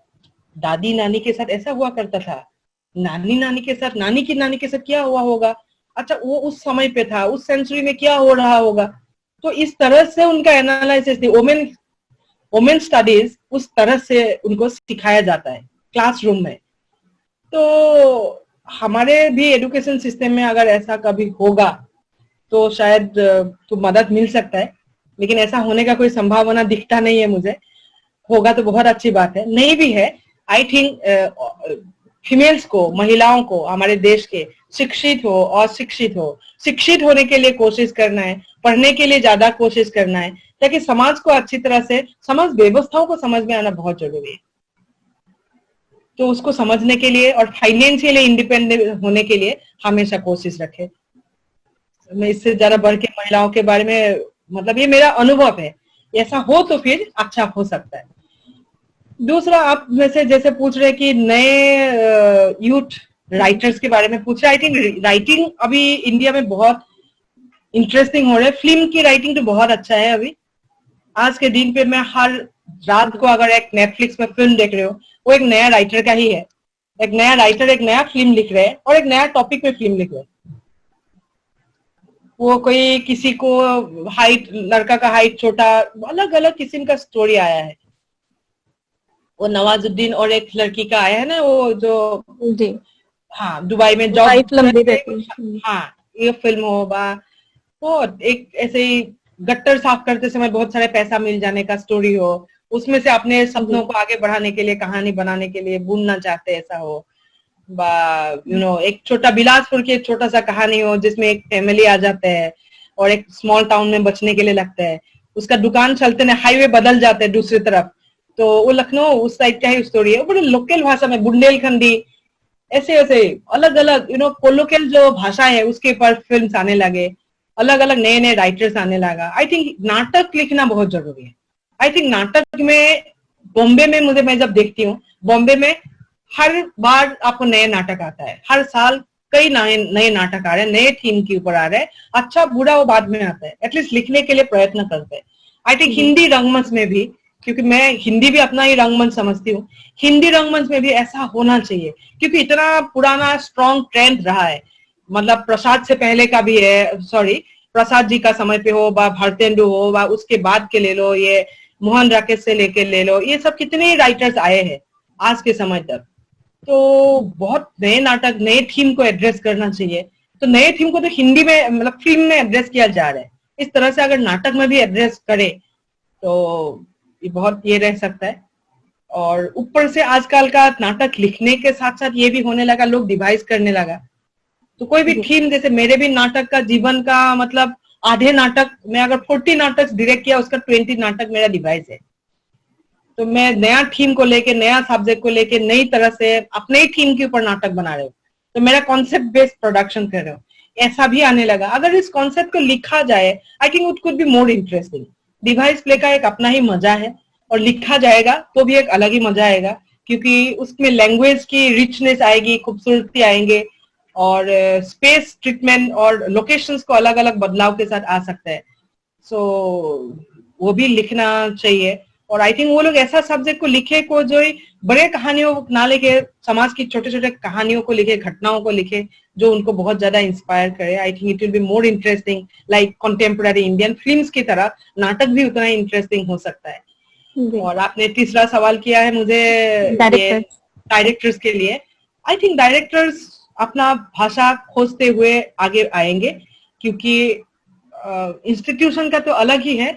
दादी नानी के साथ ऐसा हुआ करता था, नानी नानी के साथ, नानी की नानी के साथ क्या हुआ होगा, अच्छा वो उस समय पे था, उस सेंचुरी में क्या हो रहा होगा। तो इस तरह से उनका एनालिसिस थी। वोमेन स्टडीज उस तरह से उनको सिखाया जाता है क्लासरूम में। तो हमारे भी एजुकेशन सिस्टम में अगर ऐसा कभी होगा तो शायद तो मदद मिल सकता है, लेकिन ऐसा होने का कोई संभावना दिखता नहीं है मुझे। होगा तो बहुत अच्छी बात है, नहीं भी है। आई थिंक फीमेल्स को, महिलाओं को हमारे देश के शिक्षित हो और शिक्षित होने के लिए कोशिश करना है, पढ़ने के लिए ज्यादा कोशिश करना है, ताकि समाज को अच्छी तरह से, समाज व्यवस्थाओं को समझ में आना बहुत जरूरी है। तो उसको समझने के लिए और फाइनेंशियली इंडिपेंडेंट होने के लिए हमेशा कोशिश रखे। मैं इससे ज्यादा बढ़ के महिलाओं के बारे में, मतलब ये मेरा अनुभव है, ऐसा हो तो फिर अच्छा हो सकता है। दूसरा, आप में से जैसे पूछ रहे कि नए यूथ राइटर्स के बारे में पूछ रहे, आई थिंक राइटिंग अभी इंडिया में बहुत इंटरेस्टिंग हो रहा है। फिल्म की राइटिंग तो बहुत अच्छा है अभी। आज के दिन पे मैं हर रात को अगर एक नेटफ्लिक्स में फिल्म देख रहे हो, वो एक नया राइटर का ही है। एक नया राइटर एक नया फिल्म लिख रहे हैं और एक नया टॉपिक पे फिल्म लिख रहे हैं। वो कोई किसी को हाइट, लड़का का हाइट छोटा, अलग अलग किस्म का स्टोरी आया है। वो नवाजुद्दीन और एक लड़की का आया है ना, वो जो जी, हाँ दुबई में जॉब, हाँ ये फिल्म हो बा, वो एक ऐसे ही गट्टर साफ करते समय बहुत सारे पैसा मिल जाने का स्टोरी हो, उसमें से अपने सपनों को आगे बढ़ाने के लिए, कहानी बनाने के लिए बुनना चाहते ऐसा हो, एक छोटा बिलासपुर की एक छोटा सा कहानी हो जिसमें एक फैमिली आ जाते हैं और एक स्मॉल टाउन में बचने के लिए लगता है, उसका दुकान चलते ना हाईवे बदल जाते हैं दूसरी तरफ, तो वो लखनऊ उस साइड का ही स्टोरी है। बड़े लोकल भाषा में बुंदेलखंडी, ऐसे ऐसे अलग अलग कोलोकियल जो भाषा है उसके ऊपर फिल्म्स आने लगे, अलग अलग नए नए राइटर्स आने लगा। आई थिंक नाटक लिखना बहुत जरूरी है। आई थिंक नाटक में बॉम्बे में मैं जब देखती हूँ, बॉम्बे में हर बार आपको नए नाटक आता है, हर साल कई नए नाटक आ रहे हैं, नए थीम के ऊपर आ रहे हैं। अच्छा बुरा वो बाद में आता है, एटलीस्ट लिखने के लिए प्रयत्न करते हैं। आई थिंक हिंदी रंगमंच में भी, क्योंकि मैं हिंदी भी अपना ही रंगमंच समझती हूँ, हिंदी रंगमंच में भी ऐसा होना चाहिए, क्योंकि इतना पुराना स्ट्रॉन्ग ट्रेंड रहा है। मतलब प्रसाद से पहले का भी है, प्रसाद जी का समय पे हो, भारतेंदु हो, उसके बाद के ले लो, ये मोहन राकेश से लेके ले लो, ये सब कितने राइटर्स आए हैं आज के समय तक। तो बहुत नए नाटक, नए थीम को एड्रेस करना चाहिए। तो नए थीम को तो हिंदी में, मतलब फिल्म में एड्रेस किया जा रहा है, इस तरह से अगर नाटक में भी एड्रेस करे तो ये बहुत ये रह सकता है। और ऊपर से आजकल का नाटक लिखने के साथ साथ ये भी होने लगा, लोग डिवाइस करने लगा। तो कोई भी थीम, जैसे मेरे भी नाटक का जीवन का मतलब आधे नाटक, मैं अगर 40 नाटक डायरेक्ट किया उसका 20 नाटक मेरा डिवाइस है। तो मैं नया थीम को लेके, नया सब्जेक्ट को लेके नई तरह से अपने ही थीम के ऊपर नाटक बना रहे हो, तो मेरा कॉन्सेप्ट बेस्ड प्रोडक्शन कर रहे हो, ऐसा भी आने लगा। अगर इस कॉन्सेप्ट को लिखा जाए, I think it could be more interesting. Device play का एक अपना ही मजा है, और लिखा जाएगा तो भी एक अलग ही मजा आएगा, क्योंकि उसमें लैंग्वेज की रिचनेस आएगी, खूबसूरती आएंगे, और स्पेस ट्रीटमेंट और लोकेशंस को अलग अलग बदलाव के साथ आ सकता है। सो वो भी लिखना चाहिए। और आई थिंक वो लोग ऐसा सब्जेक्ट को लिखे को जो बड़े कहानियों ना लिखे, समाज की छोटे छोटे कहानियों को लिखे, घटनाओं को लिखे जो उनको बहुत ज्यादा इंस्पायर करे। I think it will be more interesting, like contemporary Indian films की तरह नाटक भी उतना इंटरेस्टिंग हो सकता है। और आपने तीसरा सवाल किया है मुझे डायरेक्टर्स के लिए। आई थिंक डायरेक्टर्स अपना भाषा खोजते हुए आगे आएंगे, क्योंकि इंस्टीट्यूशन का तो अलग ही है।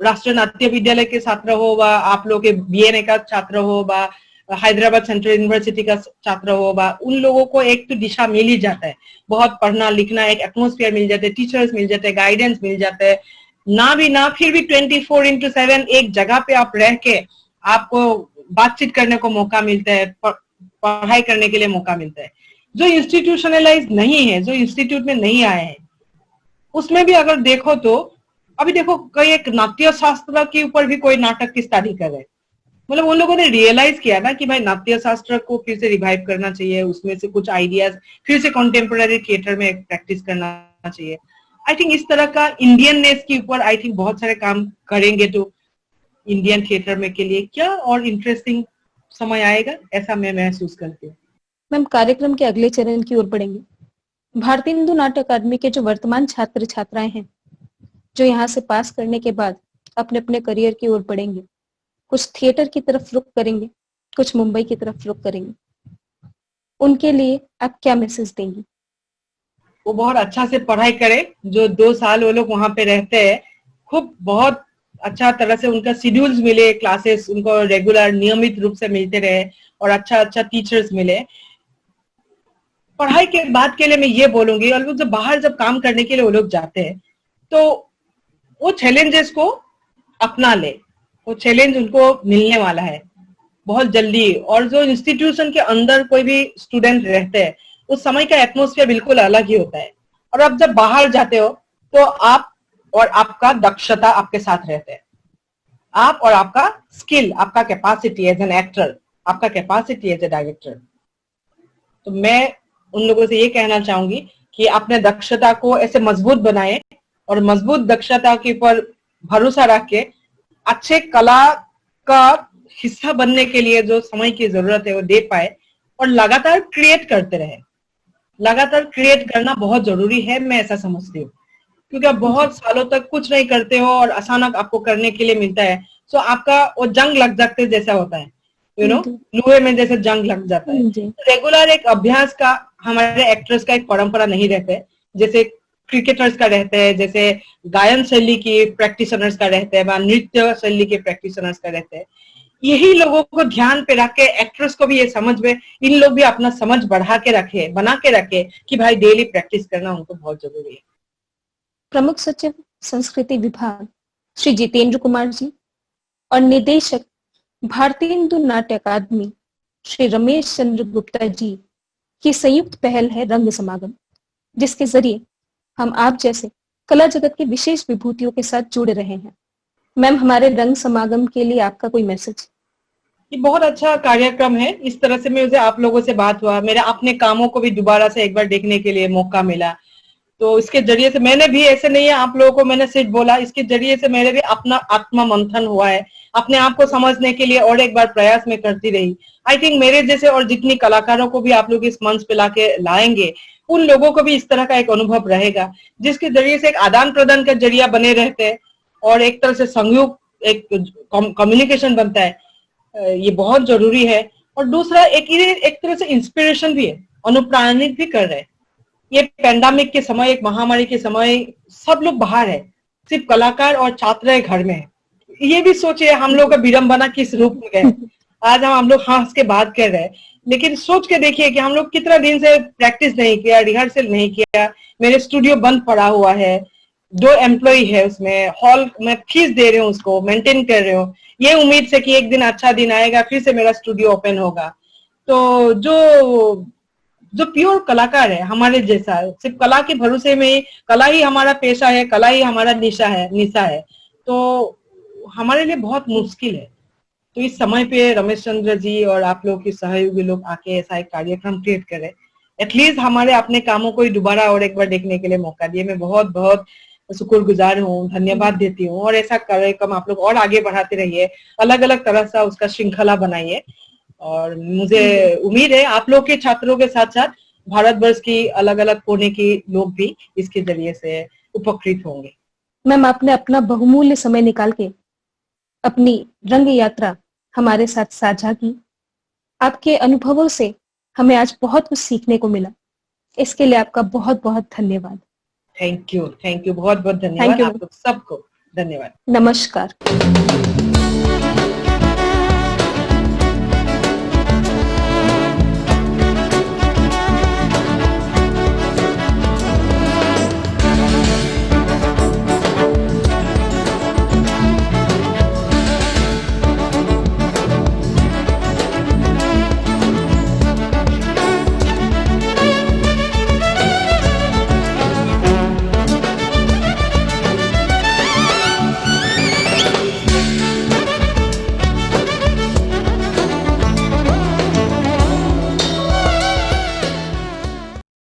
राष्ट्रीय नाट्य विद्यालय के छात्र हो, व आप लोग के बीएनए का छात्र हो, व हैदराबाद सेंट्रल यूनिवर्सिटी का छात्र हो, व उन लोगों को एक तो दिशा मिल ही जाता है, बहुत पढ़ना लिखना, एक एटमोस्फेयर मिल जाते हैं, टीचर्स मिल जाते हैं, गाइडेंस मिल जाता है। ना फिर भी 24/7 एक जगह पे आप रह के आपको बातचीत करने को मौका मिलता है, पढ़ाई करने के लिए मौका मिलता है। जो इंस्टीट्यूशनलाइज नहीं है, जो इंस्टीट्यूट में नहीं आए हैं, उसमें भी अगर देखो तो अभी देखो कई एक नाट्य शास्त्र के ऊपर भी कोई नाटक की स्टडी कर रहे हैं। मतलब उन लोगों ने रियलाइज किया ना कि भाई नाट्य शास्त्र को फिर से रिवाइव करना चाहिए, उसमें से कुछ आइडियाज फिर से कंटेम्पोररी थिएटर में प्रैक्टिस करना चाहिए। आई थिंक इस तरह का इंडियननेस के ऊपर आई थिंक बहुत सारे काम करेंगे तो इंडियन थिएटर में के लिए क्या और इंटरेस्टिंग समय आएगा, ऐसा मैं महसूस करती हूँ। मैम, कार्यक्रम के अगले चरण की ओर बढ़ेंगे। भारतीय हिंदू नाट्य अकादमी के जो वर्तमान छात्र छात्राएं हैं, जो यहाँ से पास करने के बाद अपने अपने करियर की ओर बढ़ेंगे, कुछ थिएटर की तरफ रुख करेंगे, कुछ मुंबई की तरफ रुख करेंगे, उनके लिए आप क्या मैसेज देंगी? वो बहुत अच्छा से पढ़ाई करे। जो 2 साल वो लोग वहां पे रहते हैं, खूब बहुत अच्छा तरह से उनका शेड्यूल्स मिले, क्लासेस उनको रेगुलर नियमित रूप से मिलते रहे, और अच्छा टीचर्स मिले। पढ़ाई के बाद के लिए मैं ये बोलूंगी, और लोग जब बाहर जब काम करने के लिए वो लोग जाते हैं तो वो चैलेंजेस को अपना ले। वो चैलेंज उनको मिलने वाला है बहुत जल्दी। और जो इंस्टीट्यूशन के अंदर कोई भी स्टूडेंट रहते हैं, उस समय का एटमोस्फेयर बिल्कुल अलग ही होता है। और अब जब बाहर जाते हो तो आप और आपका दक्षता आपके साथ रहते हैं, आप और आपका स्किल, आपका कैपेसिटी एज एन एक्टर, आपका कैपेसिटी एज ए डायरेक्टर। तो मैं उन लोगों से ये कहना चाहूंगी कि अपने दक्षता को ऐसे मजबूत बनाएं, और मजबूत दक्षता के ऊपर भरोसा रख के अच्छे कला का हिस्सा बनने के लिए जो समय की जरूरत है वो दे पाए, और लगातार क्रिएट करते रहे। लगातार क्रिएट करना बहुत जरूरी है, मैं ऐसा समझती हूँ, क्योंकि आप बहुत सालों तक कुछ नहीं करते हो और अचानक आपको करने के लिए मिलता है, तो आपका वो जंग लग जाते जैसा होता है, लोहे में जैसे जंग लग जाता है। रेगुलर एक अभ्यास का हमारे एक्टर्स का एक परंपरा नहीं रहता है, जैसे क्रिकेटर्स का रहते हैं, जैसे गायन शैली की प्रैक्टिशनर्स का रहते हैं, नृत्य शैली के प्रैक्टिशनर्स का रहते हैं। यही लोगों को ध्यान पे रख के एक्टर्स को भी ये समझ में, इन लोग भी अपना समझ बढ़ा के रखे, बना के रखे कि भाई डेली प्रैक्टिस करना उनको बहुत जरूरी है। प्रमुख सचिव संस्कृति विभाग श्री जितेंद्र कुमार जी और निदेशक भारतीय हिंदू नाट्य अकादमी श्री रमेश चंद्र गुप्ता जी की संयुक्त पहल है रंग समागम, जिसके जरिए हम आप जैसे कला जगत के विशेष विभूतियों के साथ जुड़े रहे हैं। मैम, हमारे रंग समागम के लिए आपका कोई मैसेज? ये बहुत अच्छा कार्यक्रम है। इस तरह से मुझे आप लोगों से बात हुआ, मेरे अपने कामों को भी दोबारा से एक बार देखने के लिए मौका मिला। तो इसके जरिए से मैंने भी, ऐसे नहीं है आप लोगों को मैंने सिर्फ बोला, इसके जरिए से मेरे भी अपना आत्मा मंथन हुआ है, अपने आप को समझने के लिए और एक बार प्रयास में करती रही। आई थिंक मेरे जैसे और जितनी कलाकारों को भी आप लोग इस मंच पे लाएंगे, उन लोगों को भी इस तरह का एक अनुभव रहेगा, जिसके जरिए से एक आदान प्रदान का जरिया बने रहते हैं और एक तरह से संयोग, एक कम्युनिकेशन बनता है। ये बहुत जरूरी है। और दूसरा एक तरह से इंस्पिरेशन भी है, अनुप्राणित भी कर रहे हैं। ये पैंडेमिक के समय, एक महामारी के समय सब लोग बाहर है, सिर्फ कलाकार और छात्र घर में है। ये भी सोचिए हम लोग का विडंबना किस रूप में है। आज हम लोग हंस के बात कर रहे हैं, लेकिन सोच के देखिए कि हम लोग कितना दिन से प्रैक्टिस नहीं किया, रिहर्सल नहीं किया। मेरे स्टूडियो बंद पड़ा हुआ है, 2 एम्प्लॉय है उसमें, हॉल में फीस दे रही हूँ, उसको मेंटेन कर रही हूँ, ये उम्मीद से कि एक दिन अच्छा दिन आएगा, फिर से मेरा स्टूडियो ओपन होगा। तो जो प्योर कलाकार है हमारे जैसा, सिर्फ कला के भरोसे में, कला ही हमारा पेशा है, कला ही हमारा निशा है, तो हमारे लिए बहुत मुश्किल है। तो इस समय पे रमेश चंद्र जी और आप लोग के सहयोगी लोग आके ऐसा एक कार्यक्रम क्रिएट करें, एटलीस्ट हमारे अपने कामों को दोबारा और एक बार देखने के लिए मौका दिए। मैं बहुत बहुत शुक्रगुजार हूँ, धन्यवाद देती हूँ। और ऐसा कार्यक्रम आप लोग और आगे बढ़ाते रहिए, अलग अलग तरह से उसका श्रृंखला बनाइए। और मुझे उम्मीद है आप लोग के छात्रों के साथ साथ भारतवर्ष की अलग अलग कोने के लोग भी इसके जरिए से उपकृत होंगे। मैम, आपने अपना बहुमूल्य समय निकाल के अपनी रंग यात्रा हमारे साथ साझा की। आपके अनुभवों से हमें आज बहुत कुछ सीखने को मिला। इसके लिए आपका बहुत बहुत धन्यवाद। थैंक यू, बहुत बहुत धन्यवाद। आप लोग सबको धन्यवाद। नमस्कार।